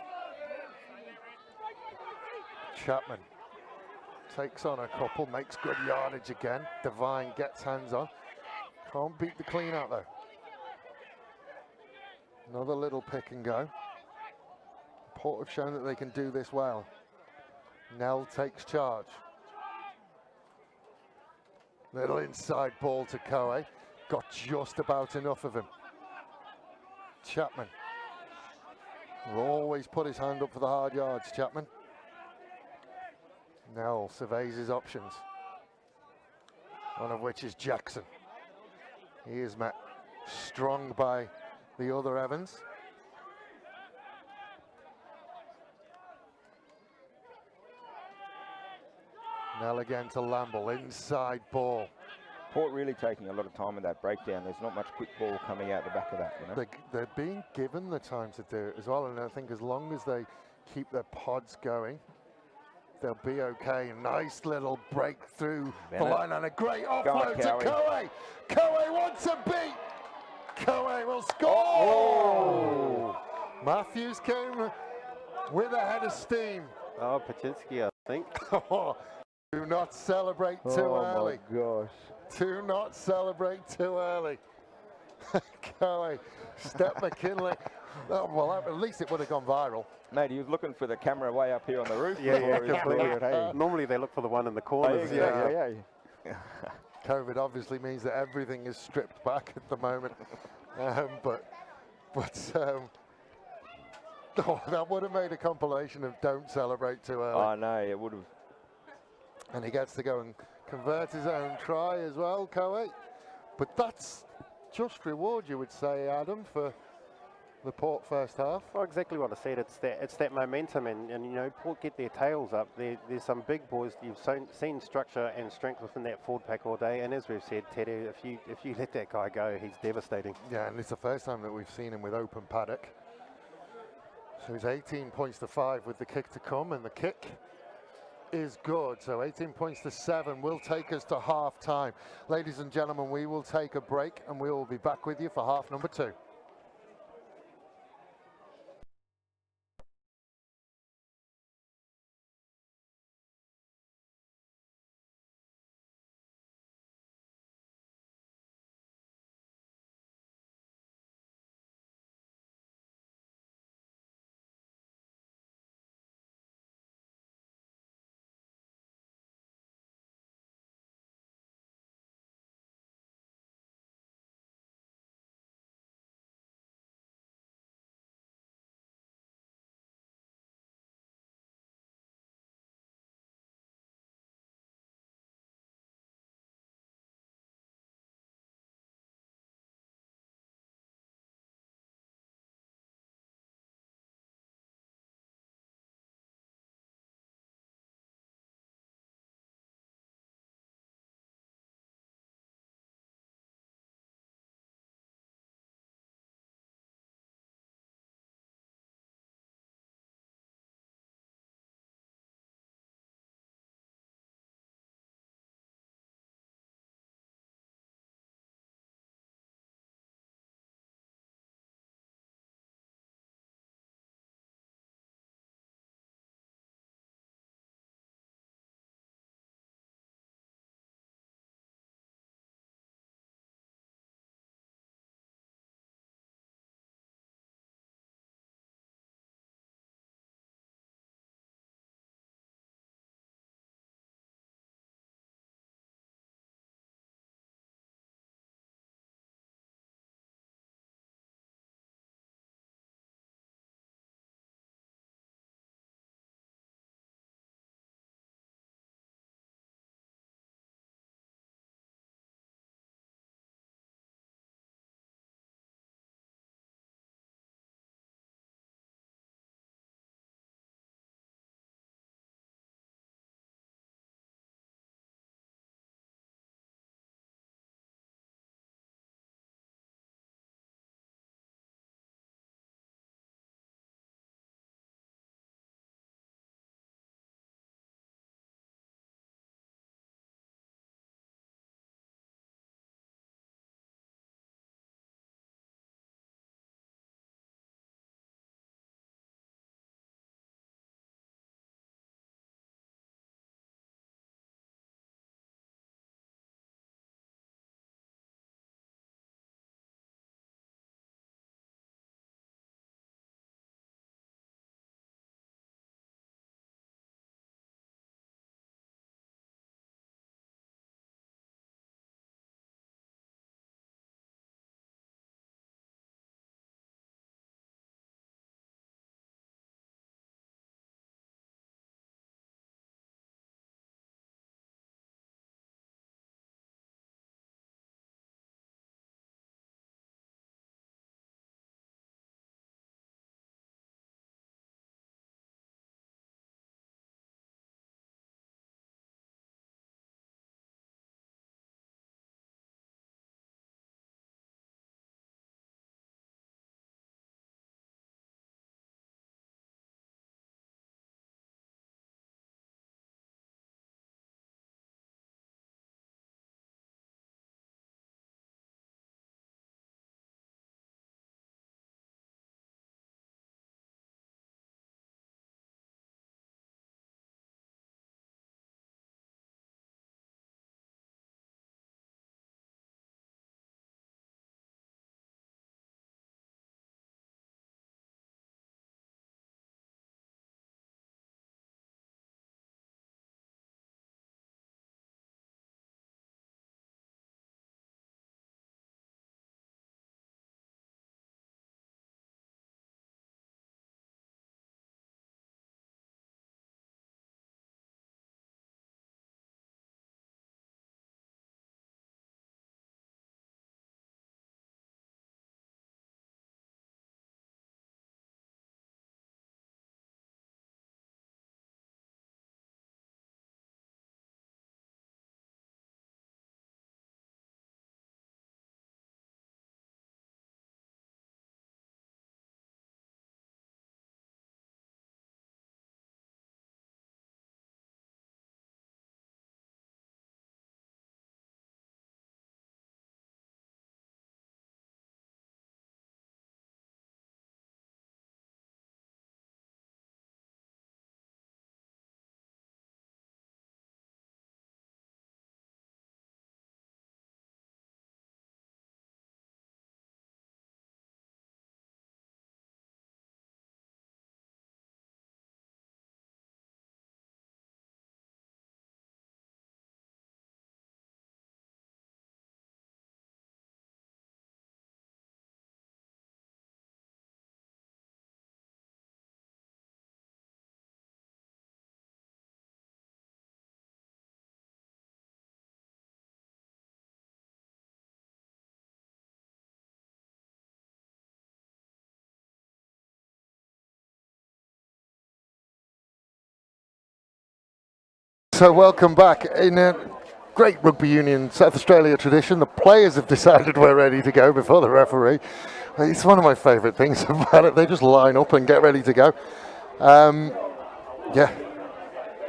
Chapman takes on a couple, makes good yardage again. Devine gets hands on. Can't beat the clean out though. Another little pick and go. Port have shown that they can do this well. Nell takes charge. Little inside ball to Coe. Got just about enough of him. Chapman will always put his hand up for the hard yards, Chapman. Nell surveys his options, one of which is Jackson. He is met strong by the other Evans. Nell again to Lamble, inside ball. Port really taking a lot of time with that breakdown. There's not much quick ball coming out the back of that, you know. They're being given the time to do it as well, and I think as long as they keep their pods going, they'll be okay. Nice little breakthrough the line and a great offload to Coe. Coe wants a beat. Coe will score. Oh. Matthews came with a head of steam. Oh, Paczynski, I think. Do not celebrate too early. Oh my gosh. Do not celebrate too early. Coe, Step McKinley. Oh, well, at least it would have gone viral. Mate, he was looking for the camera way up here on the roof. Yeah, Completely. Hey. Normally they look for the one in the corners. Yeah. COVID obviously means that everything is stripped back at the moment. That would have made a compilation of don't celebrate too early. Oh no, it would have. And he gets to go and convert his own try as well, Coe. But that's just reward, you would say, Adam, for the Port first half. Well, exactly what I said. It's that momentum, and you know, Port get their tails up. There's some big boys. You've seen structure and strength within that forward pack all day, and as we've said, Teddy, if you let that guy go, he's devastating. Yeah, and it's the first time that we've seen him with open paddock. So he's 18 points to 5 with the kick to come, and the kick is good. So 18 points to 7 will take us to half time. Ladies and gentlemen, we will take a break and we will be back with you for half number 2. So welcome back. In a great Rugby Union South Australia tradition, the players have decided we're ready to go before the referee. It's one of my favourite things about it. They just line up and get ready to go. Yeah,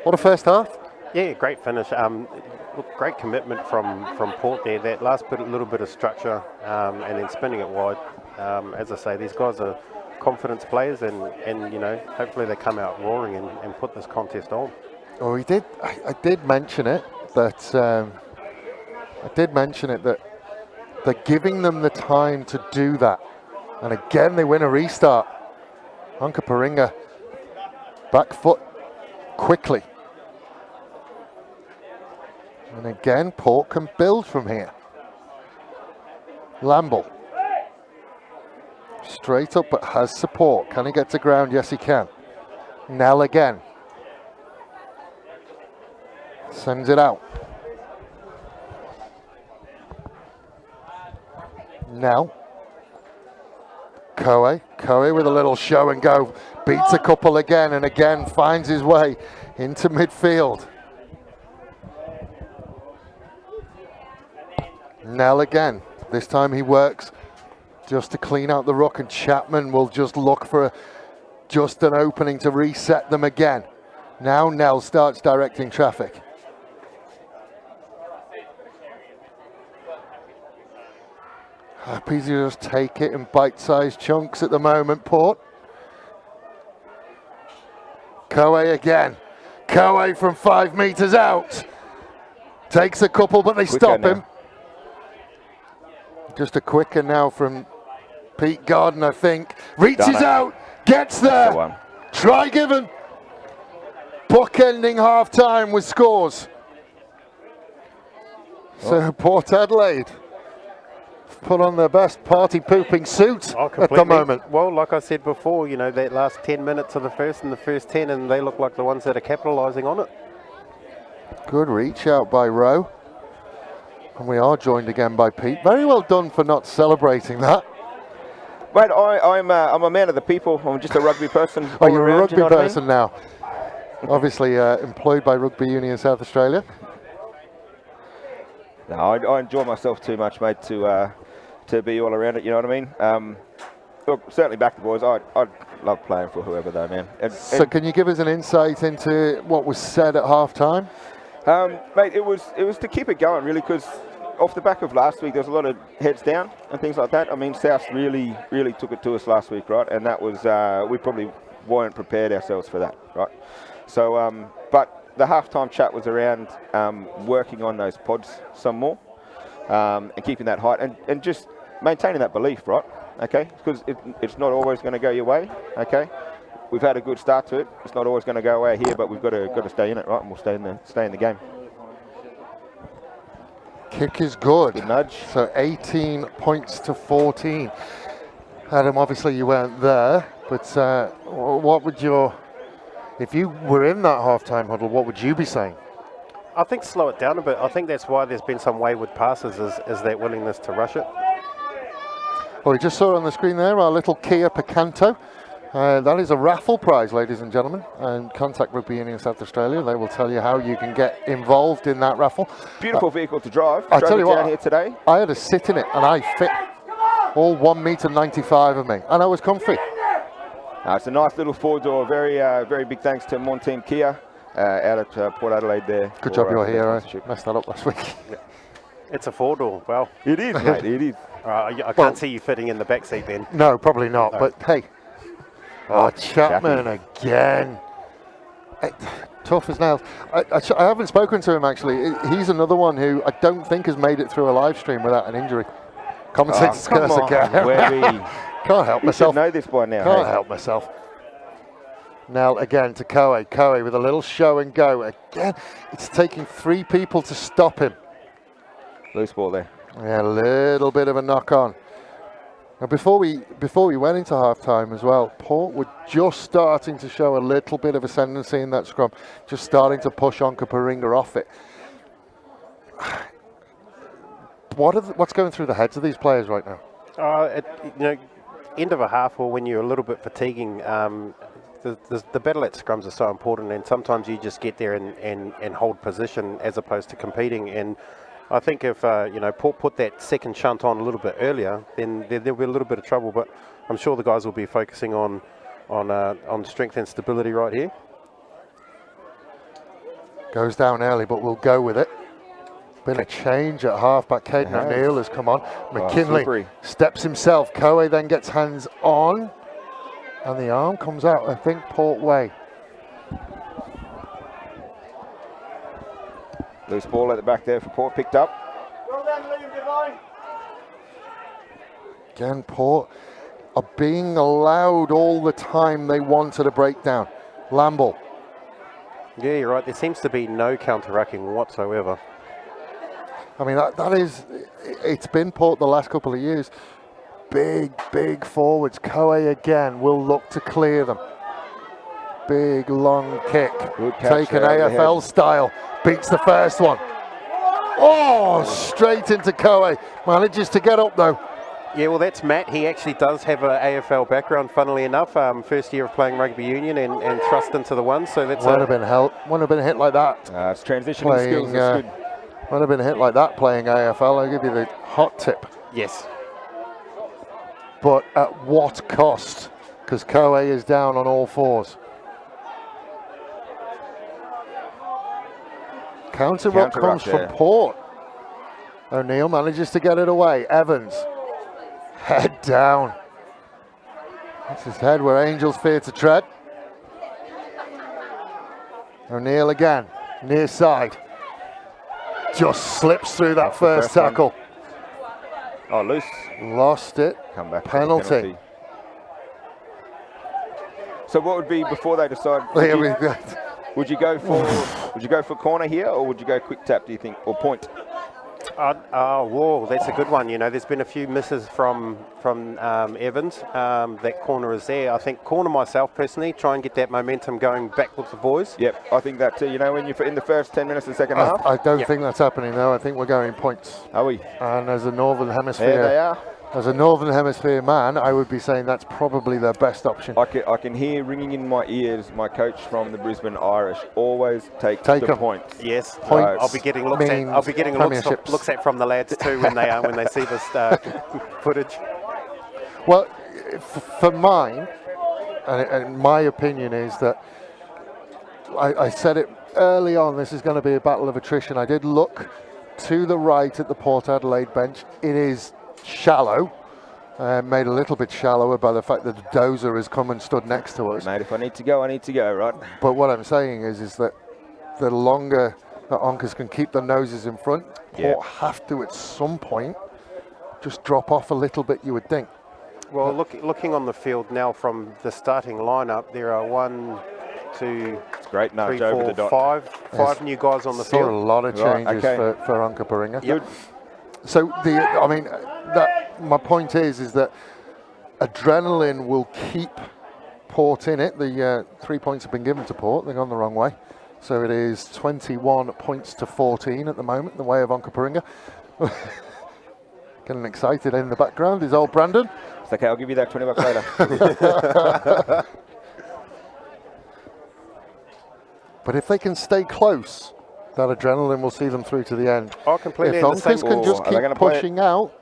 what a first half. Yeah, great finish. Look, great commitment from Port there. That last little bit of structure and then spinning it wide. As I say, these guys are confidence players, and you know, hopefully they come out roaring and put this contest on. Oh, he did. I did mention it that they're giving them the time to do that, and again they win a restart. Onkaparinga back foot quickly, and again Port can build from here. Lamble straight up, but has support. Can he get to ground? Yes, he can. Nell again. Sends it out. Now, Koe with a little show and go. Beats a couple again and again finds his way into midfield. Nell again. This time he works just to clean out the ruck, and Chapman will just look for just an opening to reset them again. Now Nell starts directing traffic. Happy to just take it in bite-sized chunks at the moment, Port. Koe again. Koe from 5 metres out. Takes a couple, but they stop him. Just a quicker now from Pete Garden, I think. Reaches out, gets there. Try given. Bookending half-time with scores. So Port Adelaide put on their best party-pooping suits at the moment. Well, like I said before, you know, that last 10 minutes of the first 10, and they look like the ones that are capitalising on it. Good reach out by Rowe. And we are joined again by Pete. Very well done for not celebrating that. Mate, I'm a man of the people. I'm just a rugby person. Oh, you're a rugby person now. Obviously employed by Rugby Union South Australia. No, I enjoy myself too much, mate, to be all around it, you know what I mean? Look, certainly back the boys. I'd love playing for whoever though, man. So can you give us an insight into what was said at half-time? Mate, it was to keep it going, really, because off the back of last week, there was a lot of heads down and things like that. I mean, South really took it to us last week, right? And that was, we probably weren't prepared ourselves for that, right? So, but the halftime chat was around working on those pods some more and keeping that height and just maintaining that belief, right? Okay, because it's not always going to go your way, okay? We've had a good start to it. It's not always going to go away here, but we've got to stay in it, right? And we'll stay in the game. Kick is good. Good nudge. So 18 points to 14. Adam, obviously you weren't there, but what would if you were in that halftime huddle, what would you be saying? I think slow it down a bit. I think that's why there's been some wayward passes, is that willingness to rush it. Well, we just saw it on the screen there, our little Kia Picanto. That is a raffle prize, ladies and gentlemen, and contact Rugby Union South Australia. They will tell you how you can get involved in that raffle. Beautiful vehicle to drive. I tell you what, here today. I had to sit in it and I fit all 1.95 meters of me, and I was comfy. It's a nice little four-door. Very big thanks to Monteam Kia out at Port Adelaide there. Good job you're here. I messed that up last week. Yeah. It's a four-door. Well, it is, mate. It is. I can't see you fitting in the back seat then. No, probably not. No. But hey. Oh, Chapman again. Tough as nails. I haven't spoken to him, actually. He's another one who I don't think has made it through a live stream without an injury. Commentator's curse again. Can't help myself. You should know this by now. Can't help myself. Now again to Koe. Koe with a little show and go. Again, it's taking 3 people to stop him. Loose ball there. Yeah, a little bit of a knock on. Now before we went into half-time as well, Port were just starting to show a little bit of ascendancy in that scrum, just starting to push Onkaparinga off it. What's going through the heads of these players right now? You know, end of a half, or when you're a little bit fatiguing, the battle at scrums is so important, and sometimes you just get there and hold position as opposed to competing. And I think if Port put that second shunt on a little bit earlier, then there'll be a little bit of trouble. But I'm sure the guys will be focusing on strength and stability right here. Goes down early, but we'll go with it. Been a change at halfback. Caden O'Neill has come on. McKinley steps himself. Koe then gets hands on. And the arm comes out, I think, Port way. Loose ball at the back there for Port, picked up. Well done, Liam Devine. Again, Port are being allowed all the time they wanted a breakdown. Lamble. Yeah, you're right. There seems to be no counter-rucking whatsoever. I mean, that is, it's been Port the last couple of years. Big forwards. Koe again will look to clear them. Big long kick. Taken AFL style. Beats the first one. Oh, straight into Koe. Manages to get up though. Yeah, well, that's Matt. He actually does have an AFL background, funnily enough. First year of playing rugby union and thrust into the one. So that's wouldn't have been hit like that. It's transitioning skills. That's good. Would have been hit like that playing AFL. I'll give you the hot tip. Yes. But at what cost? Because Koe is down on all fours. Counter ruck comes from Port. O'Neill manages to get it away. Evans. Head down. That's his head where Angels fear to tread. O'Neill again. Near side. Just slips through that first tackle. Oh, loose. Lost it. Come back. Penalty. So what would be before they decide? Would you go for corner here, or would you go quick tap? Do you think, or point? Whoa, that's a good one. You know, there's been a few misses from Evans. That corner is there. I think corner myself personally, try and get that momentum going back with the boys. Yep, I think that too. You know, when you're in the first 10 minutes of the second half. I don't think that's happening though. I think we're going points. Are we? And as a Northern Hemisphere, there they are. As a Northern Hemisphere man, I would be saying that's probably their best option. I can hear ringing in my ears my coach from the Brisbane Irish always take the points. Yes, points. I'll be getting looks at. I'll be getting looks at from the lads too when they see this footage. Well, for mine, and my opinion is that I said it early on. This is going to be a battle of attrition. I did look to the right at the Port Adelaide bench. It is shallow, made a little bit shallower by the fact that the dozer has come and stood next to us. Mate, if I need to go, I need to go, right? But what I'm saying is that the longer that Onkas can keep the noses in front, Port have to at some point just drop off a little bit, you would think. Well, looking on the field now from the starting lineup, there are 1, 2, it's great. No, 3, over 4, the dot. 5 new guys on the field. A lot of changes for Onkaparinga. Yep. So my point is that adrenaline will keep Port in it. The 3 points have been given to Port. They've gone the wrong way. So it is 21 points to 14 at the moment, in the way of Onkaparinga. Getting excited in the background is old Brandon. It's okay, I'll give you that $20 later. But if they can stay close, that adrenaline will see them through to the end. Oh, completely. If Onkas can just keep pushing out.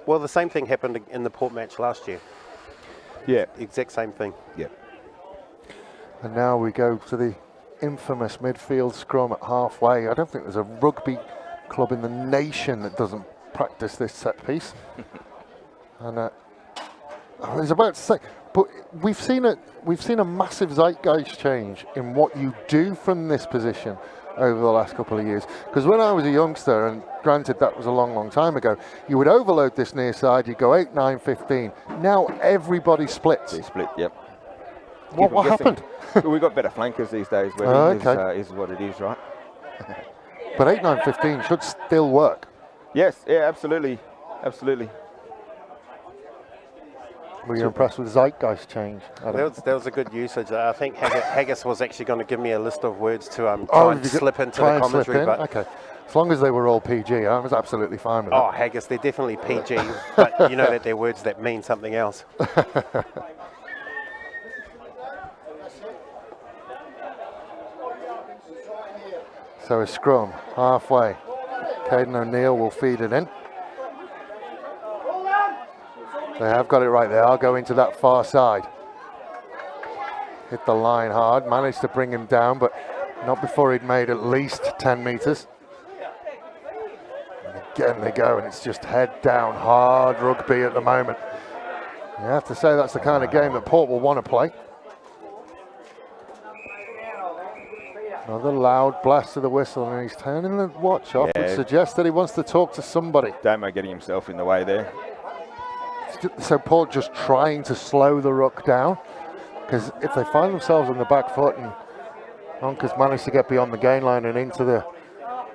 Well, the same thing happened in the Port match last year. Yeah. Exact same thing. Yeah. And now we go to the infamous midfield scrum at halfway. I don't think there's a rugby club in the nation that doesn't practice this set piece. And I was about to say, but we've seen a massive zeitgeist change in what you do from this position over the last couple of years. Because when I was a youngster, and granted that was a long time ago, you would overload this near side, you'd go 8, 9, 15. Now everybody splits. They split, yep. What happened? Well, we've got better flankers these days, is what it is, right? But 8, 9, 15 should still work. Yes, yeah, absolutely. Absolutely. Were you impressed with zeitgeist change? That was a good usage. I think Haggis was actually going to give me a list of words to try and slip into the commentary. But okay, as long as they were all PG, I was absolutely fine with that. Oh, Haggis, they're definitely PG, but you know that they're words that mean something else. So a scrum halfway. Caden O'Neill will feed it in. They have got it right. They are going to that far side. Hit the line hard, managed to bring him down, but not before he'd made at least 10 metres. And again they go, and it's just head down, hard rugby at the moment. You have to say that's the kind of game that Port will want to play. Another loud blast of the whistle, and he's turning the watch off, which suggests that he wants to talk to somebody. Damo getting himself in the way there. So Port just trying to slow the ruck down, because if they find themselves on the back foot and Onka's managed to get beyond the gain line and into the,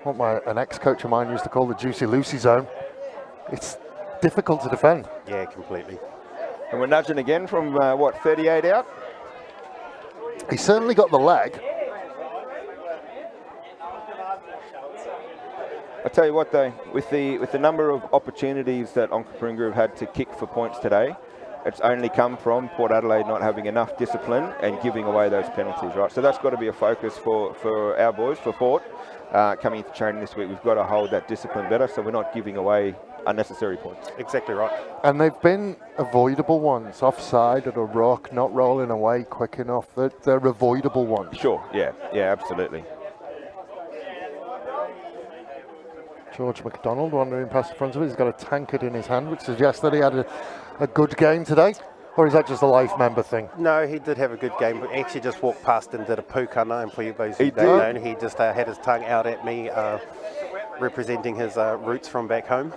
what an ex-coach of mine used to call the Juicy Lucy zone, it's difficult to defend. Yeah, completely. And we're nudging again from, 38 out? He certainly got the leg. I tell you what though, with the number of opportunities that Onkaparinga have had to kick for points today, it's only come from Port Adelaide not having enough discipline and giving away those penalties, right? So that's got to be a focus for our boys, for Port. Coming into training this week, we've got to hold that discipline better so we're not giving away unnecessary points. Exactly right. And they've been avoidable ones, offside at a rock, not rolling away quick enough. They're avoidable ones. Sure, yeah, absolutely. George McDonald wandering past the front of it. He's got a tankard in his hand, which suggests that he had a good game today. Or is that just a life member thing? No, he did have a good game, but he actually just walked past and did a pukana, and for you those who don't know, he just had his tongue out at me, representing his roots from back home.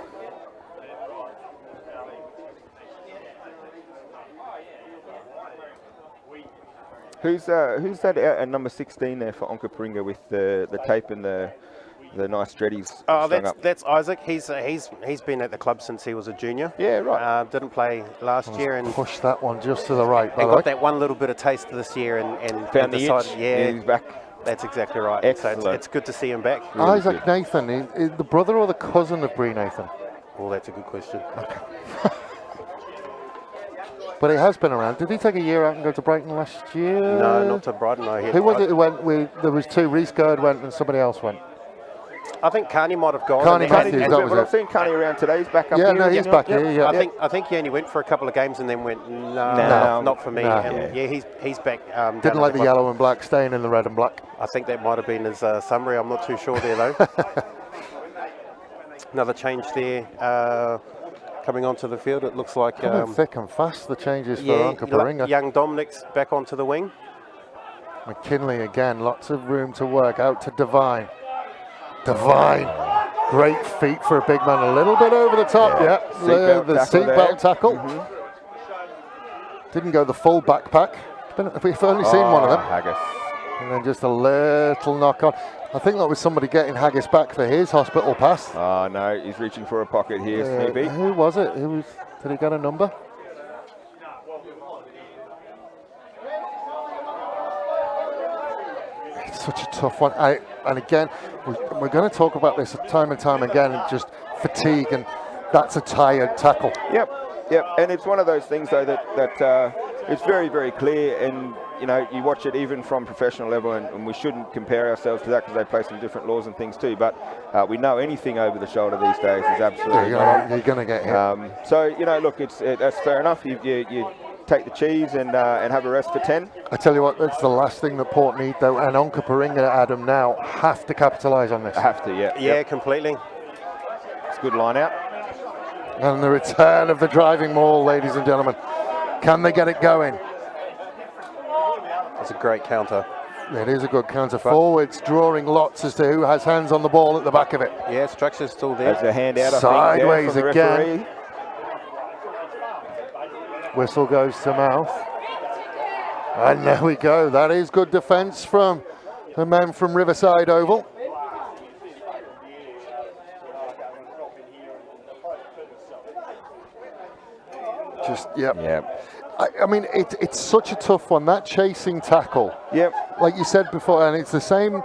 Who's that out at number 16 there for Onkaparinga with the tape and the nice dreadies? Oh, that's Isaac. He's been at the club since he was a junior. Yeah, right. Didn't play last year and pushed that one just to the right. And got that one little bit of taste this year and found the decided, itch. Yeah, he's back. That's exactly right. Excellent. So it's good to see him back. Really Isaac good. Nathan, is the brother or the cousin of Bree Nathan? Well, that's a good question. Okay. But he has been around. Did he take a year out and go to Brighton last year? No, not to Brighton. No, who was it who went with? There was two. Reece Gerd went and somebody else went. I think Carney might have gone. Carney Matthews, that was I've seen Carney around today. He's back up here. Yeah, no, he's back here. Yeah. I think he only went for a couple of games and then went, no, not for me. He's back. Didn't like the yellow and black, staying in the red and black. I think that might have been his summary. I'm not too sure there though. Another change there. Coming onto the field, it looks like thick and fast. The changes for Onkaparinga. Young Dominic's back onto the wing. McKinley again, lots of room to work. Out to Devine. Devine, great feet for a big man. A little bit over the top. Yeah, the seatbelt tackle. Didn't go the full backpack. We've only seen one of them. Haggis. And then just a little knock on. I think that was somebody getting Haggis back for his hospital pass. Oh no, he's reaching for a pocket here, Snoopy. Who was it? Did he get a number? It's such a tough one. And again, we're going to talk about this time and time again, just fatigue, and that's a tired tackle. Yep. And it's one of those things though that it's very, very clear, and you know, you watch it even from professional level, and we shouldn't compare ourselves to that because they play some different laws and things too, but we know anything over the shoulder these days is absolutely you're going to get hit. So, you know, look, that's fair enough. You take the cheese and have a rest for 10. I tell you what, that's the last thing that Port need though, and Onkaparinga, Adam, now have to capitalise on this. Have to, yeah. Yeah, completely. It's a good line out. And the return of the driving maul, ladies and gentlemen. Can they get it going? It's a great counter. It is a good counter. Forwards drawing lots as to who has hands on the ball at the back of it. Yeah, structure's still there. There's a hand out, sideways I think, again. Whistle goes to mouth. And there we go. That is good defence from the men from Riverside Oval. I mean, it's such a tough one. That chasing tackle. Yep. Like you said before, and it's the same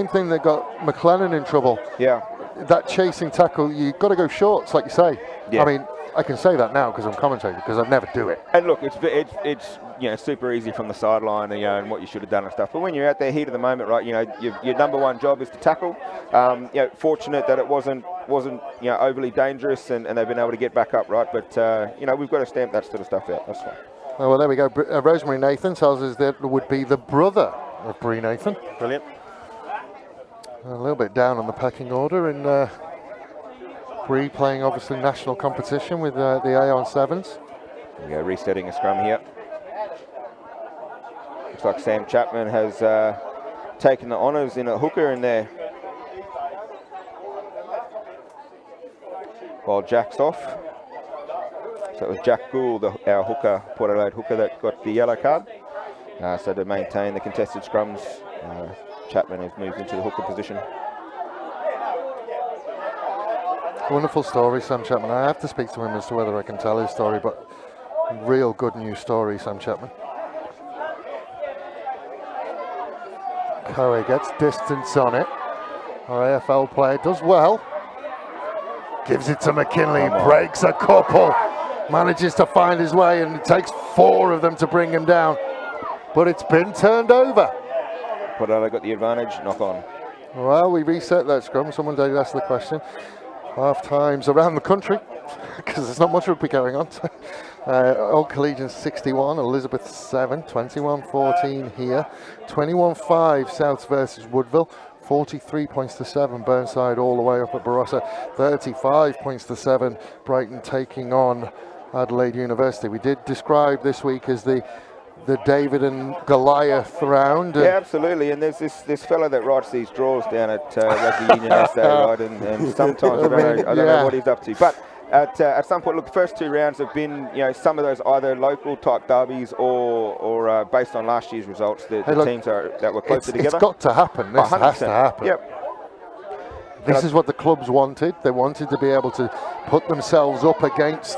thing that got McLennan in trouble. Yeah. That chasing tackle, you've got to go shorts, like you say. Yeah. I mean, I can say that now because I'm commentating, because I'd never do it. And look, it's you know, super easy from the sideline, you know, and what you should have done and stuff. But when you're out there, heat of the moment, right? You know, your number one job is to tackle. You know, fortunate that it wasn't you know, overly dangerous, and they've been able to get back up, right? But you know, we've got to stamp that sort of stuff out. That's fine. Oh, well, there we go. Rosemary Nathan tells us that it would be the brother of Brie Nathan. Brilliant. A little bit down on the pecking order, and Brie playing obviously national competition with the Aon Sevens. There we go, resetting a scrum here. Looks like Sam Chapman has taken the honours in a hooker in there. While Jack's off. So it was Jack Gould, our hooker, Port Adelaide hooker, that got the yellow card. So to maintain the contested scrums, Chapman has moved into the hooker position. Wonderful story, Sam Chapman. I have to speak to him as to whether I can tell his story, but real good news story, Sam Chapman. Coe gets distance on it. Our AFL player does well. Gives it to McKinley, breaks a couple, manages to find his way, and it takes 4 of them to bring him down. But it's been turned over. Port Adelaide got the advantage, knock on. Well, we reset that scrum. Someone did ask the question. Half times around the country, because there's not much rugby going on. Old Collegian 61, Elizabeth 7, 21-14 here. 21-5 Souths versus Woodville. 43 points to 7, Burnside all the way up at Barossa. 35 points to 7, Brighton taking on Adelaide University. We did describe this week as the David and Goliath round. Yeah, absolutely. And there's this fella that writes these draws down at Rugby Union SA, right? And sometimes I don't know what he's up to. But at some point, look, the first 2 rounds have been, you know, some of those either local type derbies or based on last year's results, the teams that were closer together. It's got to happen. This has to happen. Yep. This is what the clubs wanted. They wanted to be able to put themselves up against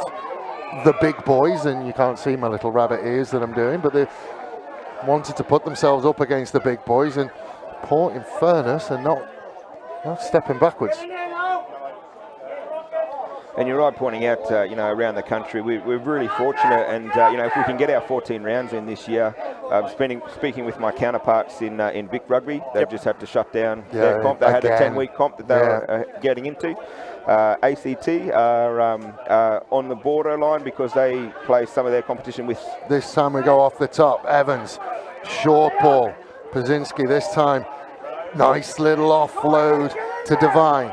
the big boys, and you can't see my little rabbit ears that I'm doing, but they wanted to put themselves up against the big boys, and Port, in fairness, are not stepping backwards. And you're right pointing out, you know, around the country, we're really fortunate, and you know, if we can get our 14 rounds in this year, speaking with my counterparts in Vic Rugby, they've just had to shut down their comp. They had a 10-week comp that they were getting into. ACT are on the borderline because they play some of their competition with. This time we go off the top. Evans, short ball. Pazinski this time. Nice little offload to Devine.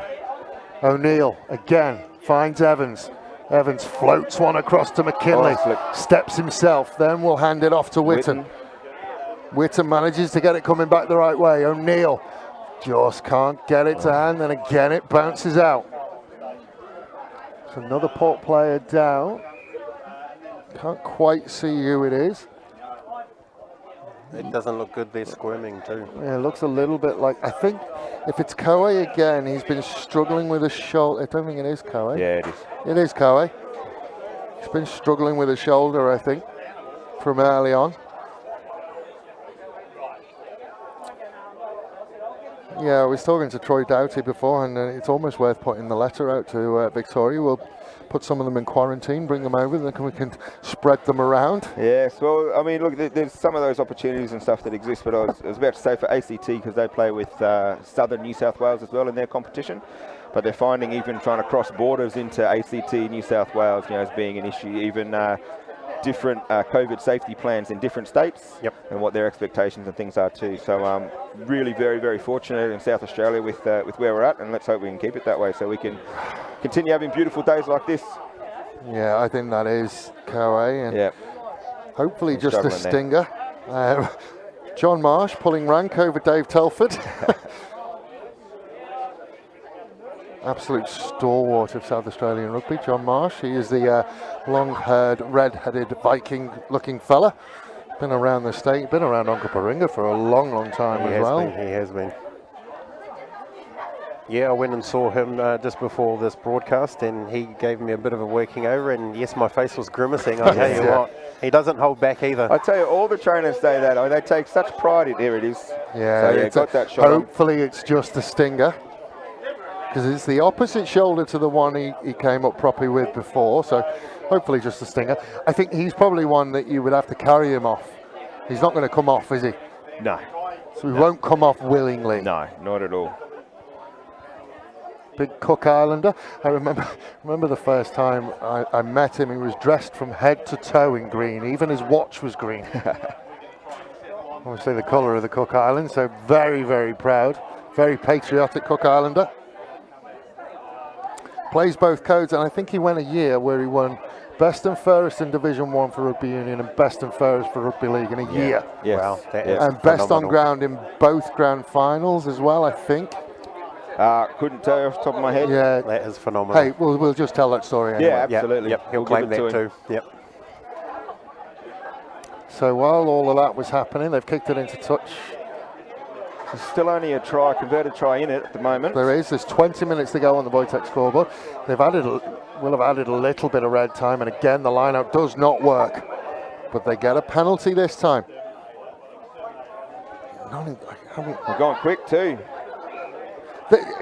O'Neill again finds Evans. Evans floats one across to McKinley. Steps himself. Then we'll hand it off to Whitten. Whitten manages to get it coming back the right way. O'Neill just can't get it to hand, and again it bounces out. So another Port player down. Can't quite see who it is. It doesn't look good, they're squirming too. Yeah, it looks a little bit like, I think if it's Coe again, he's been struggling with his shoulder. I don't think it is Coe. Yeah, it is. It is Coe. He's been struggling with his shoulder, I think, from early on. Yeah, I was talking to Troy Doughty before, and it's almost worth putting the letter out to Victoria. We'll put some of them in quarantine, bring them over, then we can spread them around. Yes, well, I mean, look, there's some of those opportunities and stuff that exist, but I was about to say for ACT, because they play with Southern New South Wales as well in their competition, but they're finding even trying to cross borders into ACT, New South Wales, you know, as being an issue, even different COVID safety plans in different states, and what their expectations and things are too. So really very, very fortunate in South Australia with where we're at, and let's hope we can keep it that way so we can continue having beautiful days like this. Yeah, I think that is Coe, and hopefully just a stinger. John Marsh pulling rank over Dave Telford. Absolute stalwart of South Australian rugby, John Marsh. He is the long-haired, red-headed Viking-looking fella. Been around the state, been around Onkaparinga for a long, long time as well. He has been. Yeah, I went and saw him just before this broadcast, and he gave me a bit of a working over, and yes, my face was grimacing. I tell you what, he doesn't hold back either. I tell you, all the trainers say that. I mean, they take such pride in. There it is. Yeah, so, got that shot. Hopefully, it's just a stinger. because it's the opposite shoulder to the one he came up properly with before, so hopefully just a stinger. I think he's probably one that you would have to carry him off. He's not going to come off, is he? No. So he won't come off willingly. No, not at all. Big Cook Islander. I remember the first time I met him, he was dressed from head to toe in green. Even his watch was green. Obviously the colour of the Cook Islands, so very, very proud. Very patriotic Cook Islander. Plays both codes, and I think he went a year where he won best and fairest in Division 1 for Rugby Union and best and fairest for Rugby League in a year. Yes. Wow, that is And best on phenomenal. ground in both grand finals as well, I think. Couldn't tell you off the top of my head. Yeah. That is phenomenal. Hey, we'll just tell that story anyway. Yeah, Yep, absolutely. Yep, he'll We'll claim give it that to him. too. Yep. So while all of that was happening, they've kicked it into touch. There's still only a converted try in it at the moment. There's 20 minutes to go on the Wojtek scoreboard. Will have added a little bit of red time, and again the line-out does not work. But they get a penalty this time. We're going quick too.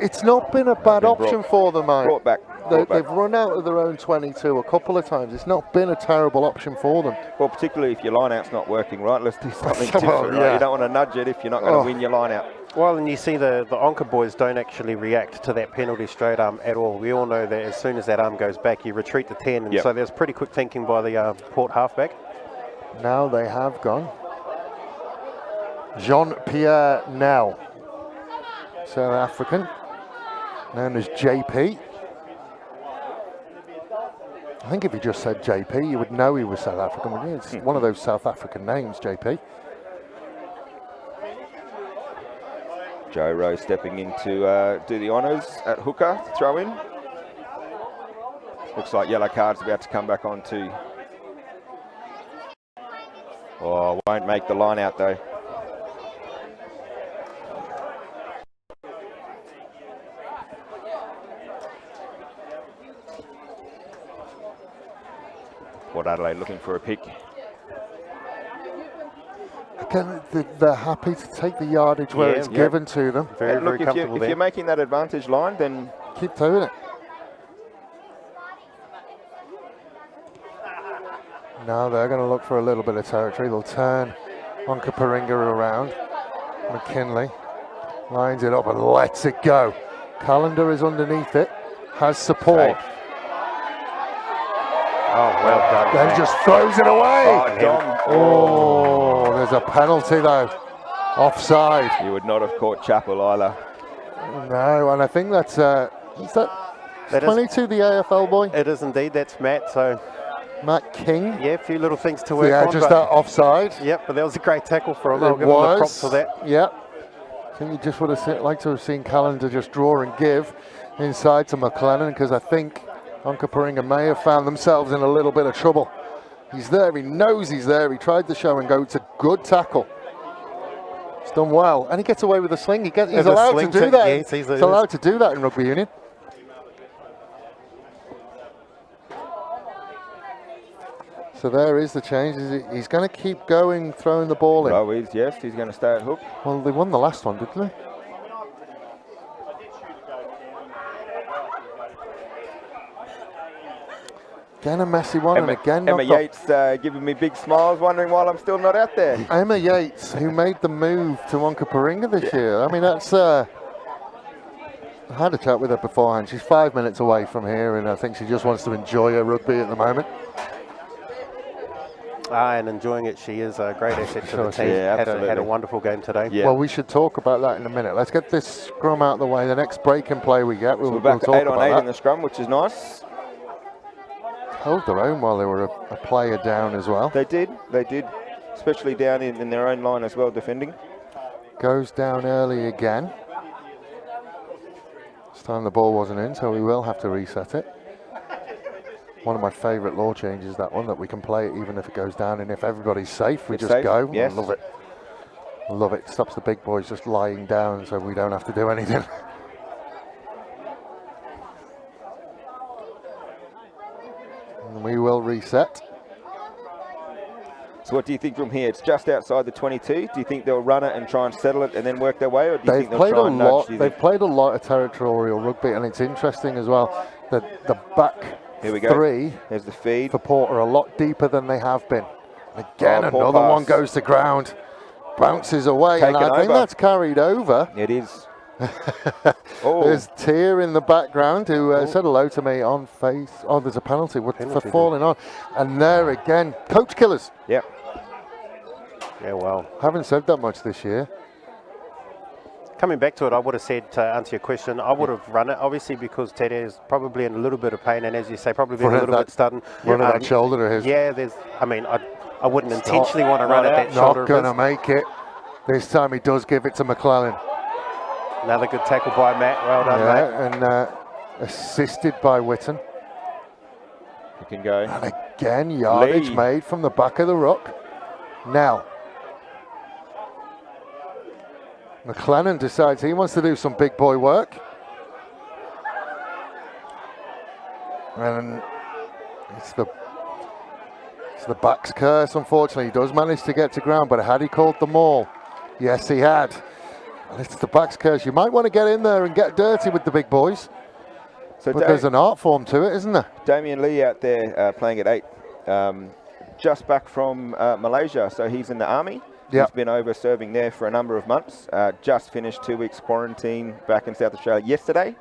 It's not been a bad option for them, mate. Brought back. They've run out of their own 22 a couple of times. It's not been a terrible option for them. Well, particularly if your line-out's not working right, let's do something different. Well, Right? yeah. You don't want to nudge it if you're not going to win your line-out. Well, and you see the Onka boys don't actually react to that penalty straight arm at all. We all know that as soon as that arm goes back, you retreat to 10, and Yep. so there's pretty quick thinking by the Port halfback. Now they have gone. Jean-Pierre Nel, South African, known as JP. I think if you just said JP, you would know he was South African, wouldn't you? It's one of those South African names, JP. Joe Rowe stepping in to do the honours at hooker, throw in. Looks like yellow card's about to come back on too. Oh, won't make the line out though. Port Adelaide looking for a pick. Again, they're happy to take the yardage where it's given to them. Very, And very look, comfortable if there. you're making that advantage line, then Keep doing it. Now they're going to look for a little bit of territory. They'll turn Onkaparinga around. McKinley lines it up and lets it go. Calendar is underneath it, has support. Safe. Oh, well done. Then mate. just throws it away. Oh, Dom. Oh, there's a penalty though. Offside. You would not have caught Chappell either. No, and I think that's is that That is- 22 the AFL boy? It is indeed. That's Matt. So, Matt King. yeah, a few little things to work Yeah, on. just but, that offside. Yep, but that was a great tackle for him. It I'll give him the props was. for that. Yep. I think you just would have liked to have seen Calendar just draw and give inside to McLennan, because I think Onkaparinga may have found themselves in a little bit of trouble. He's there, he knows he's there, he tried to show and go. It's a good tackle. He's done well, and he gets away with a sling. He's There's a allowed to sling do tick, that. yes, he's allowed to do that in rugby union. So there is the change. He's going to keep going, throwing the ball in. Oh, he's going to stay at hook. Well, they won the last one, didn't they? Again a messy one, and again Emma knocked Yates giving me big smiles, wondering why I'm still not out there. Emma Yates, who made the move to Onkaparinga this year. I mean, that's... I had a chat with her beforehand. She's 5 minutes away from here, and I think she just wants to enjoy her rugby at the moment. And enjoying it. She is a great asset to the Sure, team. yeah, had a absolutely. wonderful game today. Yeah. Well, we should talk about that in a minute. Let's get this scrum out of the way. The next break and play we get, So we'll we're back talk to 8 on 8 about in that. the scrum, which is nice. Held their own while they were a player down as well. They did, especially down in their own line as well, defending. Goes down early again. This time the ball wasn't in, so we will have to reset it. One of my favourite law changes, that one, that we can play it even if it goes down, and if everybody's safe, we It's just safe, go. yes. I love it. Love it. Stops the big boys just lying down, so we don't have to do anything. And we will reset. So what do you think from here? It's just outside the 22. Do you think they'll run it and try and settle it and then work their way, or do you think they'll try and nudge? They've played a lot of territorial rugby, and it's interesting as well that the back Here we go. three There's the feed for Port are a lot deeper than they have been. Again, another one goes to ground, bounces away, and I think that's carried over. It is. There's Tier in the background who said hello to me on face. Oh, there's a penalty for falling on. And there again, coach killers. Yep. Yeah, well. Haven't said that much this year. Coming back to it, I would have said, to answer your question, I would have run it, obviously, because Ted is probably in a little bit of pain, and as you say, probably a little bit stunned. One of that shoulder of his. Yeah, I wouldn't intentionally want to run at that shoulder. Not going to make it. This time he does give it to McClellan. Another good tackle by Matt. Well done, Matt. And assisted by Witten. He can go. And again, yardage made from the back of the ruck. Now, McClellan decides he wants to do some big boy work. And it's the back's curse, unfortunately. He does manage to get to ground, but had he called the maul? Yes, he had. And it's the back's curse. You might want to get in there and get dirty with the big boys. So but there's an art form to it, isn't there? Damien Lee out there playing at 8. Just back from Malaysia, so he's in the army. Yep. He's been over serving there for a number of months. Just finished 2 weeks quarantine back in South Australia yesterday.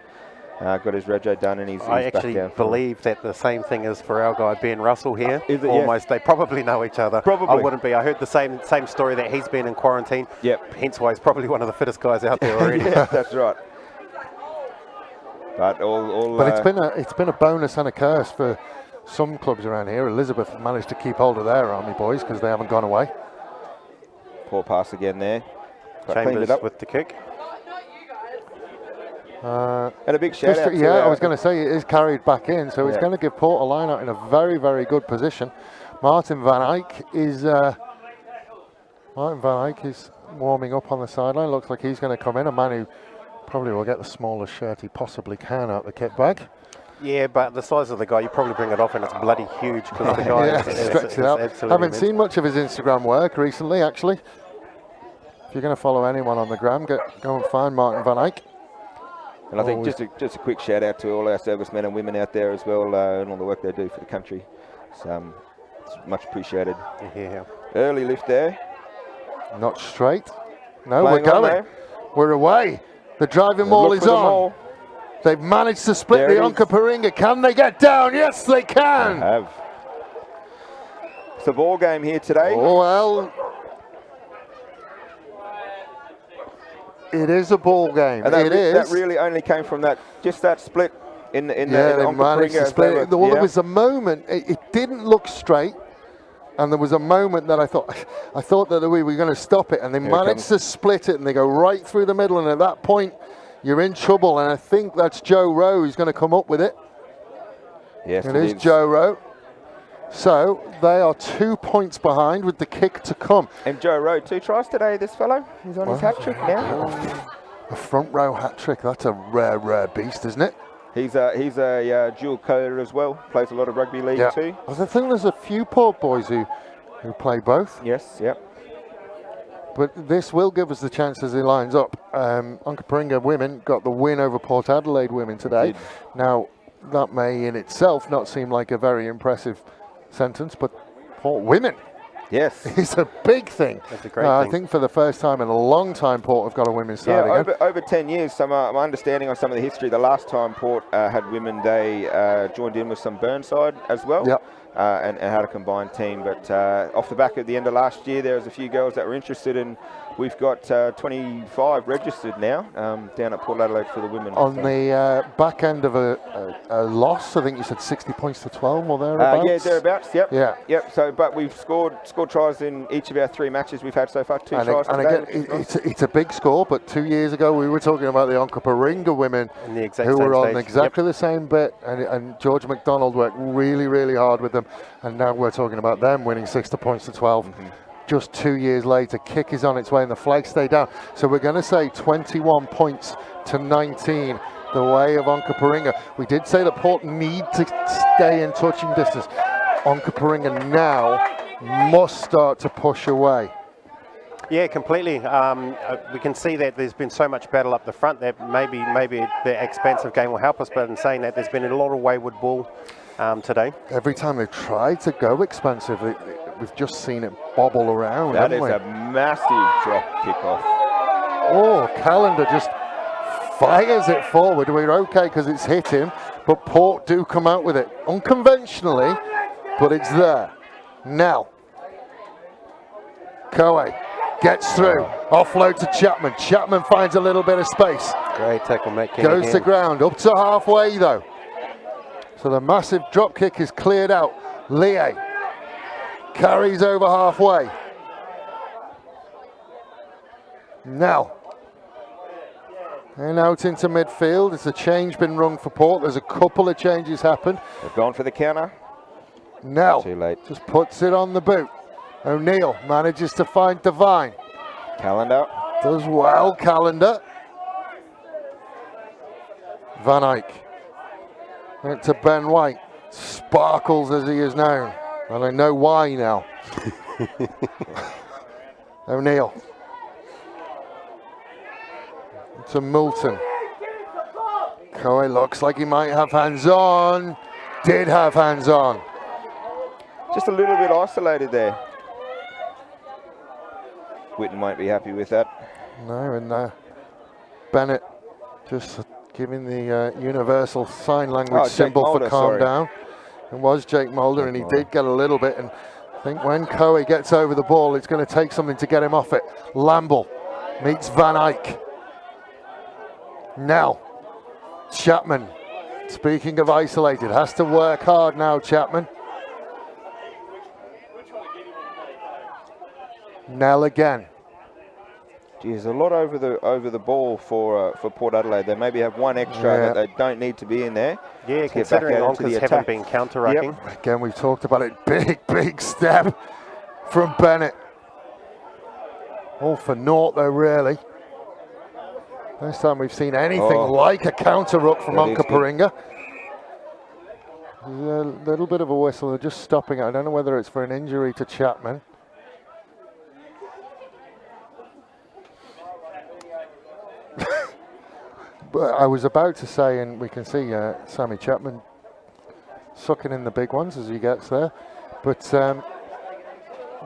Got his rego done, and he's I back actually down believe that the same thing is for our guy Ben Russell here. Is it? Almost, yeah. They probably know each other. Probably. I wouldn't be. I heard the same story that he's been in quarantine. Yep. Hence why he's probably one of the fittest guys out there already. Yeah, that's right. But it's been a bonus and a curse for some clubs around here. Elizabeth managed to keep hold of their army boys because they haven't gone away. Poor pass again there. Chambers with the kick. And a big shout out to I was going to say it is carried back in, so it's going to give Port a line out in a very, very good position. Martin van Eyck is warming up on the sideline. Looks like he's going to come in, a man who probably will get the smallest shirt he possibly can out the kit bag. Yeah, but the size of the guy, you probably bring it off and it's bloody huge because the guy stretch it out. Haven't seen much of his Instagram work recently, actually. If you're going to follow anyone on the gram, go and find Martin van Eyck. And I think just a quick shout out to all our servicemen and women out there as well, and all the work they do for the country. It's much appreciated. Yeah. Early lift there. Not straight. No, we're going. We're away. The driving maul is on. They've managed to split the Onkaparinga. Can they get down? Yes, they can. They have. It's a ball game here today. Oh, well. It is a ball game. And that really only came from that split in the Onkaparinga. Split. Well, there was a moment. It didn't look straight, and there was a moment that I thought that we were going to stop it, and they managed to split it, and they go right through the middle, and at that point, you're in trouble. And I think that's Joe Rowe who's going to come up with it. Yes, it is Joe Rowe. So they are 2 points behind with the kick to come. And Joe Rowe 2 tries today, this fellow. He's on his hat trick now. A front row hat trick, that's a rare beast, isn't it? He's a dual coder as well, plays a lot of rugby league too. I think there's a few Port boys who play both. Yes, yep. But this will give us the chance as he lines up. Onkaparinga women got the win over Port Adelaide women today. Now, that may in itself not seem like a very impressive sentence, but Port women, yes, it's a big thing. That's a great thing. I think for the first time in a long time, Port have got a women's side again. Over 10 years. So my understanding on some of the history, the last time Port had women, they joined in with some Burnside as well. Yep. And had a combined team. But off the back at the end of last year, there was a few girls that were interested, and we've got 25 registered now down at Port Adelaide for the women. On the back end of a loss, I think you said 60 points to 12 or thereabouts? Yeah, thereabouts, yep. Yeah. Yep, so, but we've scored tries in each of our 3 matches we've had so far, 2 tries today. And again, it's a big score, but 2 years ago we were talking about the Onkaparinga women who were on exactly the same bit, and George McDonald worked really, really hard with them, and now we're talking about them winning 60 points to 12. Mm-hmm. Just 2 years later, kick is on its way and the flag stay down. So we're going to say 21 points to 19, the way of Onkaparinga. We did say that Port need to stay in touching distance. Onkaparinga now must start to push away. Yeah, completely. We can see that there's been so much battle up the front that maybe the expansive game will help us, but in saying that, there's been a lot of wayward ball today. Every time they've tried to go expansive, we've just seen it bobble around. That is we? a massive drop kickoff. Oh, Calendar just fires it forward. We're okay because it's hit him, but Port do come out with it. Unconventionally, but it's there. Now, Koe gets through, offload to Chapman. Chapman finds a little bit of space. Great tackle, Matt King. Goes to ground, up to halfway though. So the massive drop kick is cleared out. Lie carries over halfway. Now, and out into midfield. There's a change been rung for Port. There's a couple of changes happened. They've gone for the counter. Now, Too late. just puts it on the boot. O'Neill manages to find Devine. Calendar. Does well, Calendar. Van Eyck. Back to Ben White. Sparkles as he is known. And I know why now. O'Neill. To Moulton. Koe looks like he might have hands on. Did have hands on. Just a little bit isolated there. Whitten won't be happy with that. No, and Bennett just giving the universal sign language symbol Mulder, for calm sorry. down. It was Jake Mulder, and he did get a little bit. And I think when Koe gets over the ball, it's going to take something to get him off it. Lamble meets Van Eyck. Now, Chapman, speaking of isolated, has to work hard now, Chapman. Nell again. Geez, a lot over the ball for Port Adelaide. They maybe have one extra that they don't need to be in there. Yeah, to get back considering out into the Onkers haven't attack. been counter-rucking. Yep. Again, we've talked about it. Big step from Bennett. All for naught, though, really. First time we've seen anything like a counter-ruck from Onkaparinga. There's a little bit of a whistle. They're just stopping it. I don't know whether it's for an injury to Chapman. But I was about to say, and we can see Sammy Chapman sucking in the big ones as he gets there. But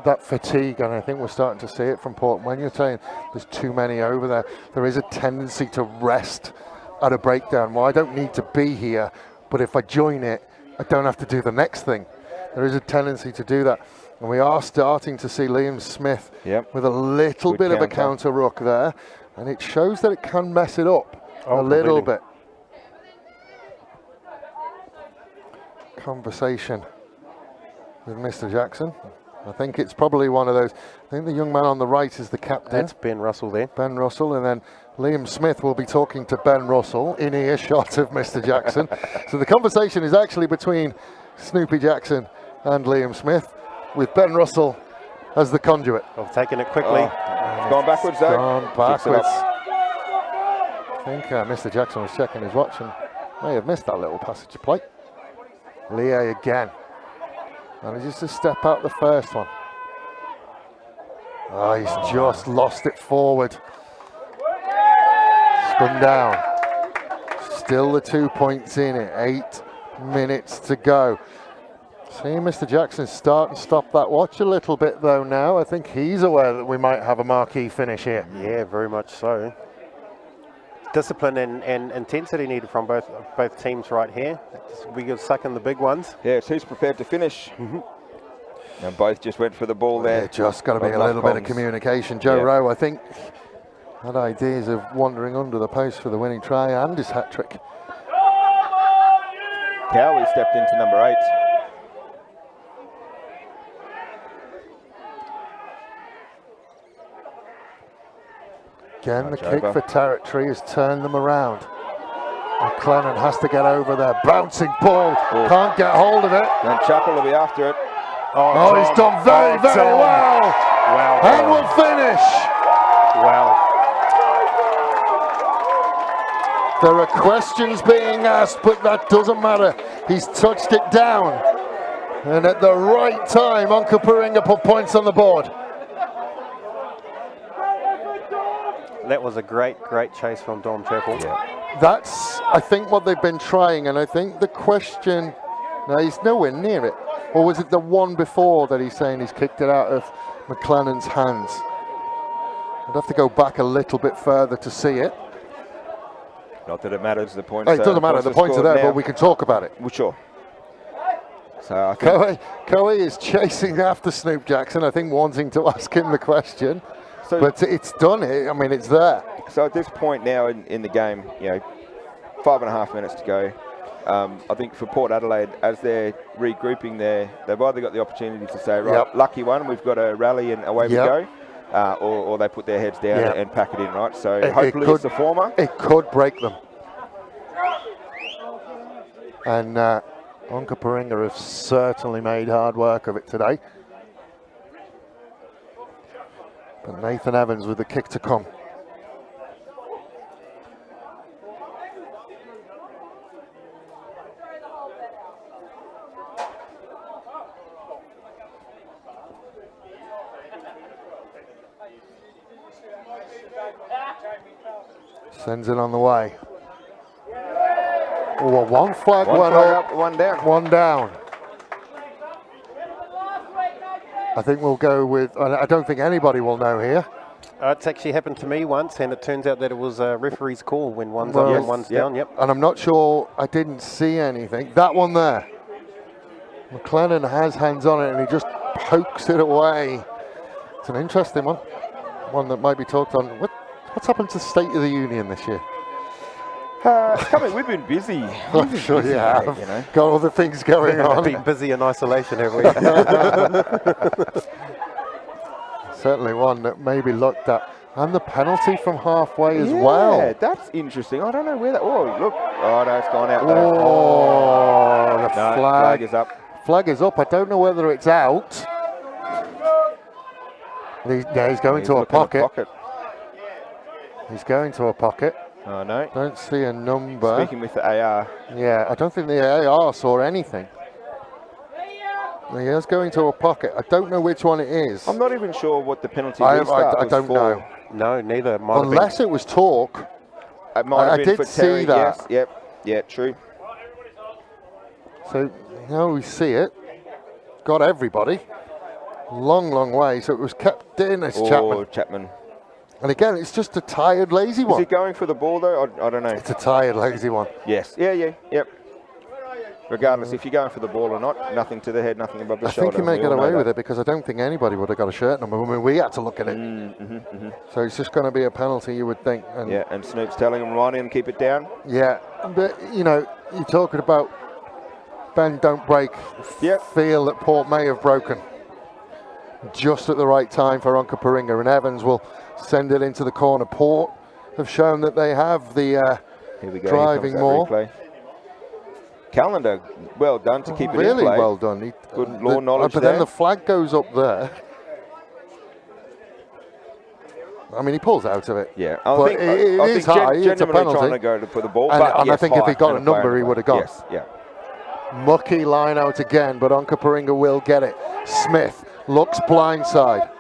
that fatigue, and I think we're starting to see it from Port. When you're saying there's too many over there, there is a tendency to rest at a breakdown. Well, I don't need to be here, but if I join it, I don't have to do the next thing. There is a tendency to do that. And we are starting to see Liam Smith with a little bit of a counter ruck there. And it shows that it can mess it up a little bit. Conversation with Mr. Jackson. I think it's probably one of those. I think the young man on the right is the captain. That's Ben Russell there. Ben Russell, and then Liam Smith will be talking to Ben Russell in earshot of Mr. Jackson. So the conversation is actually between Snoopy Jackson and Liam Smith, with Ben Russell as the conduit. I've taken it quickly. It's gone backwards, though. Gone backwards. I think Mr. Jackson was checking his watch and may have missed that little passage of play. Lie again. Manages to step out the first one. Oh, he's just lost it forward. Spun down. Still the 2 points in it. 8 minutes to go. Seeing Mr. Jackson start and stop that watch a little bit though now. I think he's aware that we might have a marquee finish here. Yeah, very much so. Discipline and intensity needed from both teams right here. We get stuck in the big ones. Yeah, it's who's prepared to finish. And both just went for the ball there. Yeah, just got to be a little bit of communication. Joe Rowe, I think, had ideas of wandering under the post for the winning try and his hat trick. Cowie stepped into number 8. Again, the kick for territory has turned them around. McLennan has to get over there. Bouncing ball, can't get hold of it. And Chappell will be after it. Oh, he's done very well. Wow. And we'll finish. Wow. There are questions being asked, but that doesn't matter. He's touched it down. And at the right time, Onkaparinga put points on the board. That was a great chase from Dom Chappell. Yeah. That's, I think, what they've been trying, and I think the question, no, he's nowhere near it. Or was it the one before that he's saying he's kicked it out of McLennan's hands? I'd have to go back a little bit further to see it. Not that it matters, the points. It doesn't matter, the points are there, but we can talk about it. Well, sure. So I think Coe is chasing after Snoop Jackson, I think, wanting to ask him the question. so, But it's done. I mean, it's there. so at this point now in the game, 5.5 minutes to go. I think for Port Adelaide, as they're regrouping there, they've either got the opportunity to say, right, Yep. lucky one, we've got a rally and away we Yep. go, or they put their heads down Yep. and pack it in, right? So It hopefully could- it's the former. It could break them. And Onkaparinga have certainly made hard work of it today. But Nathan Evans with the kick to come. Sends it on the way. Oh, one flag One went flag up, up, one down. one down. I think we'll go with, I don't think anybody will know here. It's actually happened to me once, and it turns out that it was a referee's call when one's Well, up yes, and one's yep. down. Yep. And I'm not sure, I didn't see anything. That one there. McLennan has hands on it and he just pokes it away. It's an interesting one. One that might be talked on. What's happened to State of the Union this year? It's coming. We've been busy. I'm sure you have. You know. Got other things going on. Been busy in isolation, have we? Certainly one that may be looked at. And the penalty from halfway as Yeah, well. that's interesting. I don't know where that. Oh, look. Oh, no, it's gone out there. Oh, the No, flag. flag is up. Flag is up. I don't know whether it's out. He's going He's to a looking at pocket. He's going to a pocket. Oh, no. Don't see a number. Speaking with the AR. Yeah, I don't think the AR saw anything. He is going to a pocket. I don't know which one it is. I'm not even sure what the penalty I restart was don't for. know. No, neither. Might have Unless it was talk. It might have I been did for see Terry, that. Yes, yep, yeah, true. So now we see it. Got everybody. Long, long way. So it was kept in as Chapman. Chapman. And again, it's just a tired, lazy Is one. he going for the ball though? I don't know. It's a tired, lazy one. Yes. Yeah, yep. Regardless if you're going for the ball or not, nothing to the head, nothing above the I shoulder. think he may We get all know away with that. it because I don't think anybody would have got a shirt number. I mean, we had to look at it. So it's just going to be a penalty, you would think. And Yeah, and Snoop's telling him, run in, keep it down. yeah, but you're talking about bend, don't break. Yep. Feel that Port may have broken just at the right time for Onkaparinga, and Evans will send it into the corner. Port have shown that they have the Here we go. driving Here comes that more. replay. Calendar, well done to keep it in Really play. well done. Good law knowledge But there. then the flag goes up there. I mean, he pulls out of it. Yeah, But it is high, it's a genuinely penalty. trying to go for the ball, And but I yes, think if high he got and a number, player he in would have play. gone. Yes, yeah. Mucky line out again, but Onkaparinga will get it. Smith looks blindside.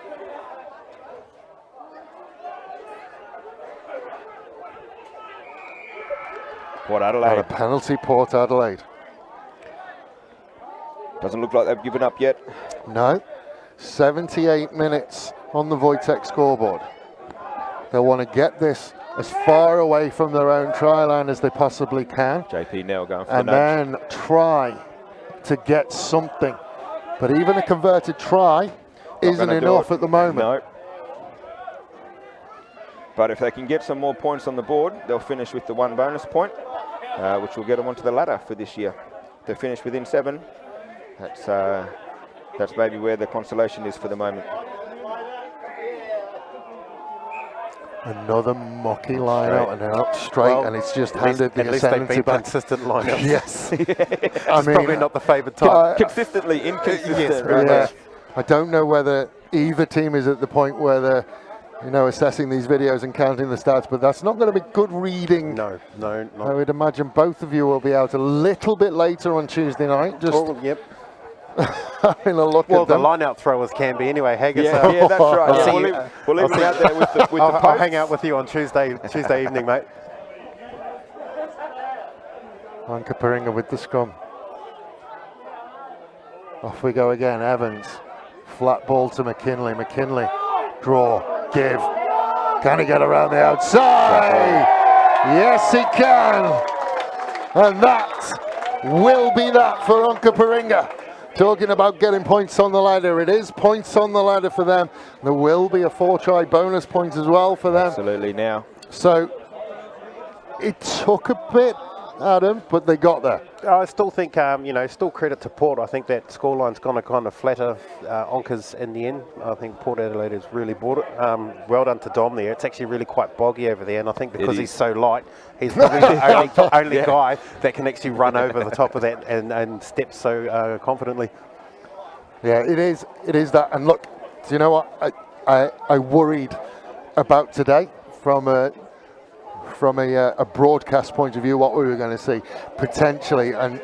Port And a Adelaide. penalty, Port Adelaide. Doesn't look like they've given up yet. No, 78 minutes on the Wojtek scoreboard. They'll want to get this as far away from their own try line as they possibly can, JP now going for and the nudge. then try to get something. But even a converted try isn't gonna do enough it. at the moment. No. But if they can get some more points on the board, they'll finish with the one bonus point, which will get them onto the ladder for this year. If they finish within 7, that's maybe where the consolation is for the moment. Another mucky line out and then up straight, Well, and it's just At least handed the they've been ascendancy back. consistent lineups. Yes. It's I mean, probably not the favoured type. Consistently inconsistent. Yes, right? Yeah, I don't know whether either team is at the point where they're, assessing these videos and counting the stats, but that's not going to be good reading. No. I would imagine both of you will be out a little bit later on Tuesday night. Just Yep. Having a look Well, at the them. line-out throwers can be anyway. Haggis, Yeah, that's right. I'll Yeah, see we'll you. leave them out there with the I'll posts. hang out with you on Tuesday evening, mate. Onkaparinga with the scrum. Off we go again. Evans. Flat ball to McKinley. McKinley. Draw. Give. Can he get around the outside? Yes, he can. And that will be that for Onkaparinga. Talking about getting points on the ladder. It is points on the ladder for them. There will be a 4-try bonus point as well for them. Absolutely now. So it took a bit, Adam, but they got there. I still think, still credit to Port. I think that scoreline's going to kind of flatter Onkers in the end. I think Port Adelaide has really bought it. Well done to Dom there. It's actually really quite boggy over there, and I think because he's so light, he's probably the only guy that can actually run over the top of that and step so confidently. Yeah, it is that. And look, do you know what? I worried about today from a broadcast point of view, what we were going to see potentially. And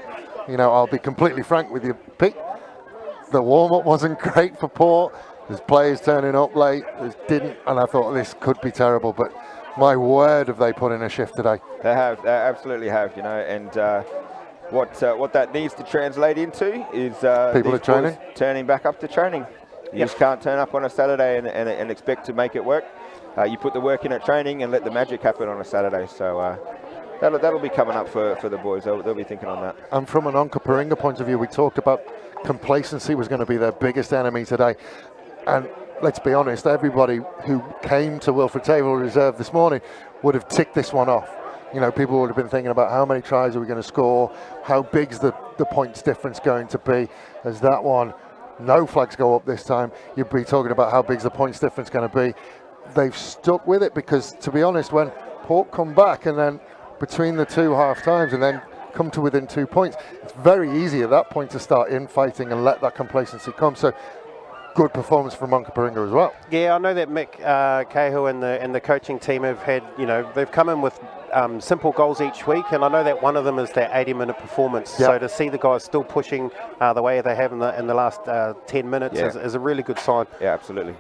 I'll be completely frank with you, Pete. The warm-up wasn't great for Port. There's players turning up late. Didn't, and I thought this could be terrible. But my word, have they put in a shift today? They have. They absolutely have. And what that needs to translate into is people are training, turning back up to training. You just can't turn up on a Saturday and expect to make it work. You put the work in at training and let the magic happen on a Saturday. So that'll be coming up for the boys. They'll be thinking on that. And from an Onkaparinga point of view, we talked about complacency was going to be their biggest enemy today. And let's be honest, everybody who came to Wilfred Table Reserve this morning would have ticked this one off. People would have been thinking about how many tries are we going to score, how big's the points difference going to be. As that one, no flags go up this time, you'd be talking about how big's the points difference going to be. They've stuck with it because, to be honest, when Port come back and then between the two half times and then come to within 2 points, it's very easy at that point to start infighting and let that complacency come. So good performance from Onkaparinga as well. Yeah, I know that Mick Cahill and the coaching team have had, they've come in with simple goals each week, and I know that one of them is that 80-minute performance. Yep. So to see the guys still pushing the way they have in the last 10 minutes is a really good sign. Yeah, absolutely.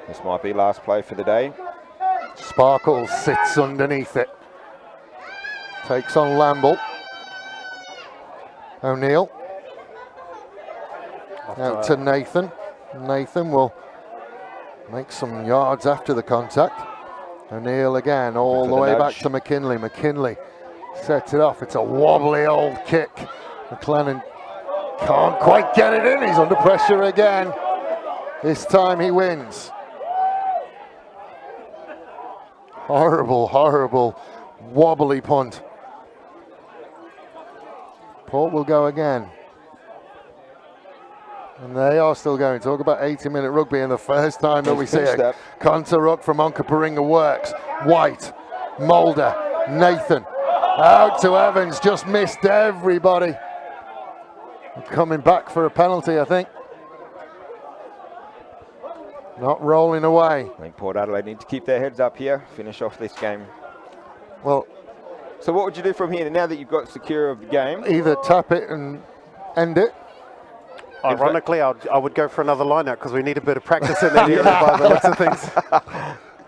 This might be last play for the day. Sparkles sits underneath it. Takes on Lamble. O'Neill. Out to Nathan. Nathan will make some yards after the contact. O'Neill again, all the way back to McKinley. McKinley sets it off. It's a wobbly old kick. McLennan can't quite get it in. He's under pressure again. This time he wins. Horrible, horrible, wobbly punt. Port will go again. And they are still going. Talk about 80-minute rugby, and the first time that we see a counter ruck from Onkaparinga works. White, Mulder, Nathan, out to Evans, just missed everybody. Coming back for a penalty, I think. Not rolling away. I think Port Adelaide need to keep their heads up here, finish off this game. Well, so what would you do from here now that you've got secure of the game? Either tap it and end it. Ironically, I would go for another line-out because we need a bit of practice in there by the looks of things.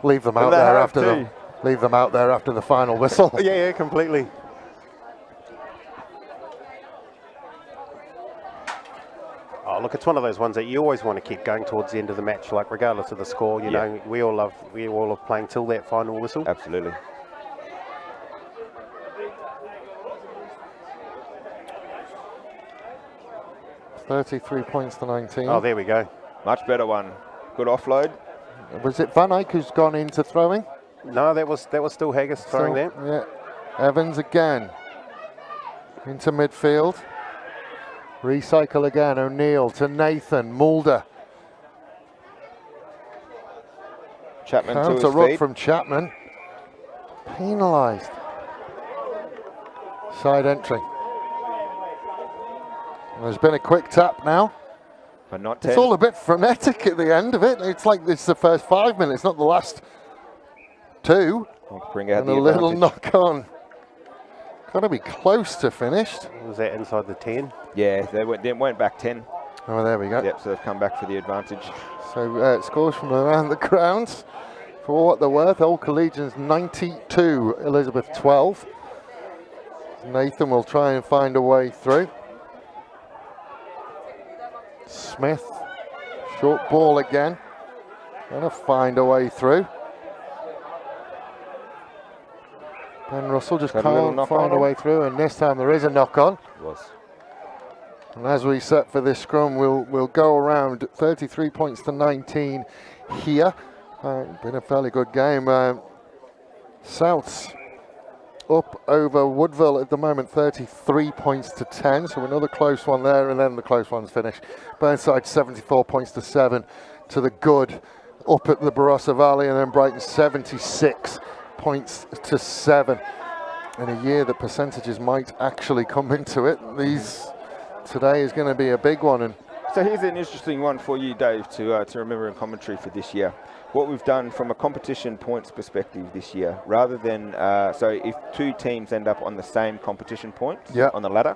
Leave them out there after leave them out there after the final whistle. Yeah, completely. Oh, look, it's one of those ones that you always want to keep going towards the end of the match, like regardless of the score. You know, we all love playing till that final whistle. Absolutely. $33 points to 19. Oh, there we go. Much better one. Good offload. Was it Van Eyck who's gone into throwing? No, that was still Haggis throwing there. Yeah. Evans again. Into midfield. Recycle again. O'Neill to Nathan. Mulder. Chapman to his Counter ruck feet. from Chapman. Penalised. Side entry. There's been a quick tap now. But not 10. It's all a bit frenetic at the end of it. It's like this is the first 5 minutes, not the last two. Bring out And the a little advantage. knock on. got to be close to finished. Was that inside the 10? Yeah, they went back 10. Oh, there we go. Yep, so they've come back for the advantage. So scores from around the grounds, for what they're worth. Old Collegians 92, Elizabeth 12. Nathan will try and find a way through. Smith, short ball again. Gonna find a way through. Ben Russell just can't find a way through, and this time there is a knock on. And as we set for this scrum, we'll go around 33 points to 19 here. Been a fairly good game. Souths up over Woodville at the moment, 33 points to 10. So another close one there, and then the close one's finished. Burnside 74 points to 7 to the good up at the Barossa Valley, and then Brighton 76 points to 7. In a year that percentages might actually come into it, today is going to be a big one. And so here's an interesting one for you, Dave, to remember in commentary for this year. What we've done from a competition points perspective this year, rather than, so if two teams end up on the same competition points on the ladder,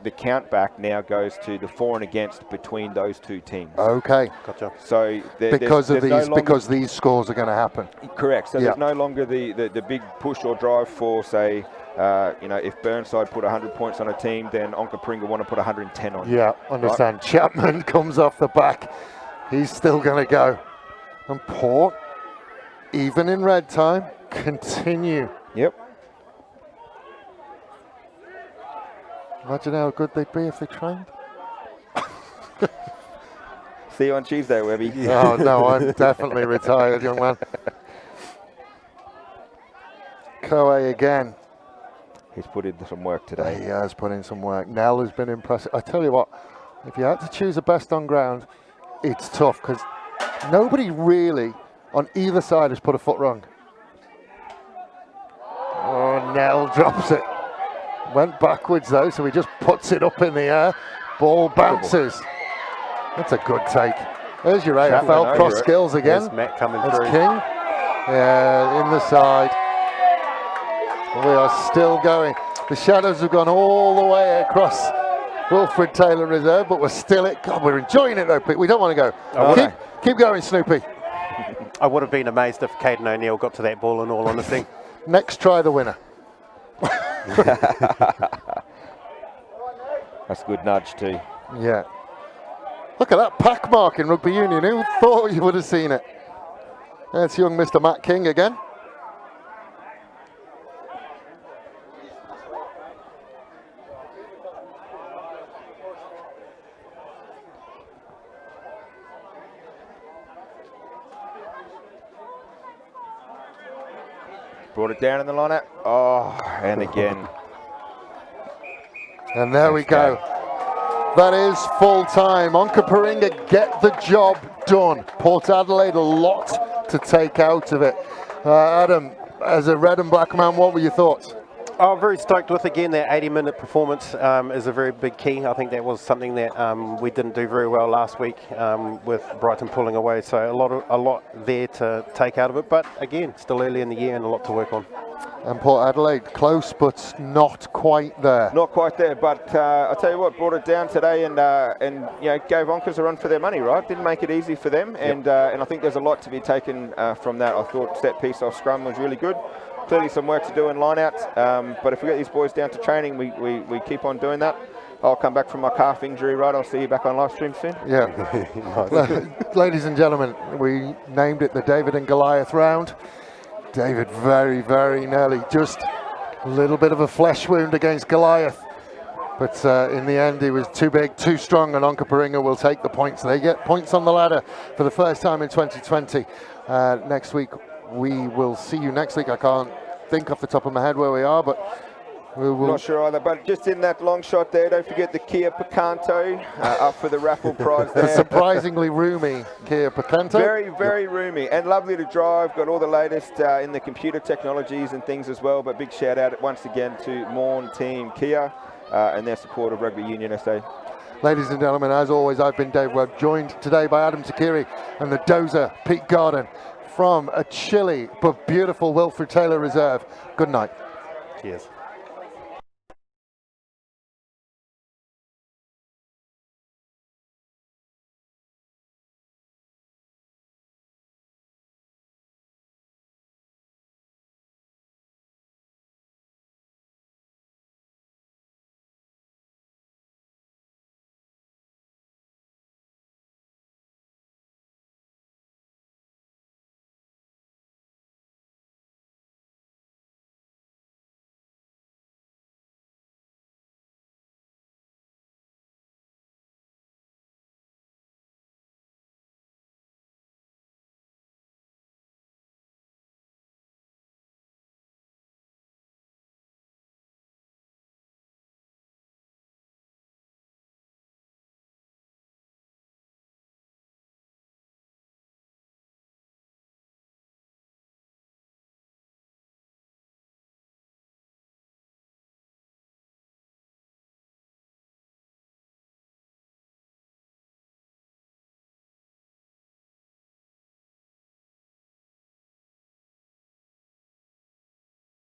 the count back now goes to the for and against between those two teams. Okay. Gotcha. So because these scores are going to happen. Correct. So there's no longer the big push or drive for, say, if Burnside put 100 points on a team, then Onkaparinga want to put 110 on. Yeah, understand. Right? Chapman comes off the back. He's still going to go. And Port, even in red time, continue. Yep. Imagine how good they'd be if they trained. See you on Tuesday, Webby. Oh, no, I'm definitely retired, young man. Koei again. He's put in some work today. He has put in some work. Nell has been impressive. I tell you what, if you had to choose a best on ground, it's tough because nobody really on either side has put a foot wrong. Oh, Nell drops it. Went backwards though, so he just puts it up in the air. Ball bounces. That's a good take. There's your AFL cross skills again. There's Matt coming That's through. King. Yeah, in the side. We are still going. The Shadows have gone all the way across Wilfred Taylor Reserve, but we're still at. God, we're enjoying it though, Pete. We don't want to go. Keep going, Snoopy. I would have been amazed if Caden O'Neill got to that ball, in all honesty. Next try, the winner. That's a good nudge too. Yeah. Look at that pack mark in Rugby Union. Who thought you would have seen it? That's young Mr. Matt King again. Brought it down in the line. Oh, and again. And there we go. That is full time. Onkaparinga get the job done. Port Adelaide, a lot to take out of it. Adam, as a red and black man, what were your thoughts? Oh, very stoked with, again, that 80-minute performance is a very big key. I think that was something that we didn't do very well last week with Brighton pulling away. So a lot there to take out of it. But again, still early in the year and a lot to work on. And Port Adelaide, close but not quite there. Not quite there, but I tell you what, brought it down today and gave Onkers a run for their money, right? Didn't make it easy for them, and I think there's a lot to be taken from that. I thought set piece off scrum was really good. Clearly some work to do in line-outs, but if we get these boys down to training, we keep on doing that. I'll come back from my calf injury, right? I'll see you back on live stream soon. Yeah. Ladies and gentlemen, we named it the David and Goliath round. David very, very nearly, just a little bit of a flesh wound against Goliath. But in the end, he was too big, too strong, and Onkaparinga will take the points. They get points on the ladder for the first time in 2020. Next week, we will see you next week. I can't think off the top of my head where we are, but we will. Not sure either, but just in that long shot there, don't forget the Kia Picanto up for the raffle prize there. The surprisingly roomy Kia Picanto. Very, very roomy and lovely to drive. Got all the latest in the computer technologies and things as well, but big shout out once again to Morn Team Kia and their support of Rugby Union SA. Ladies and gentlemen, as always, I've been Dave Webb, joined today by Adam Takiri and the dozer Pete Garden from a chilly but beautiful Wilfred Taylor Reserve. Good night. Cheers.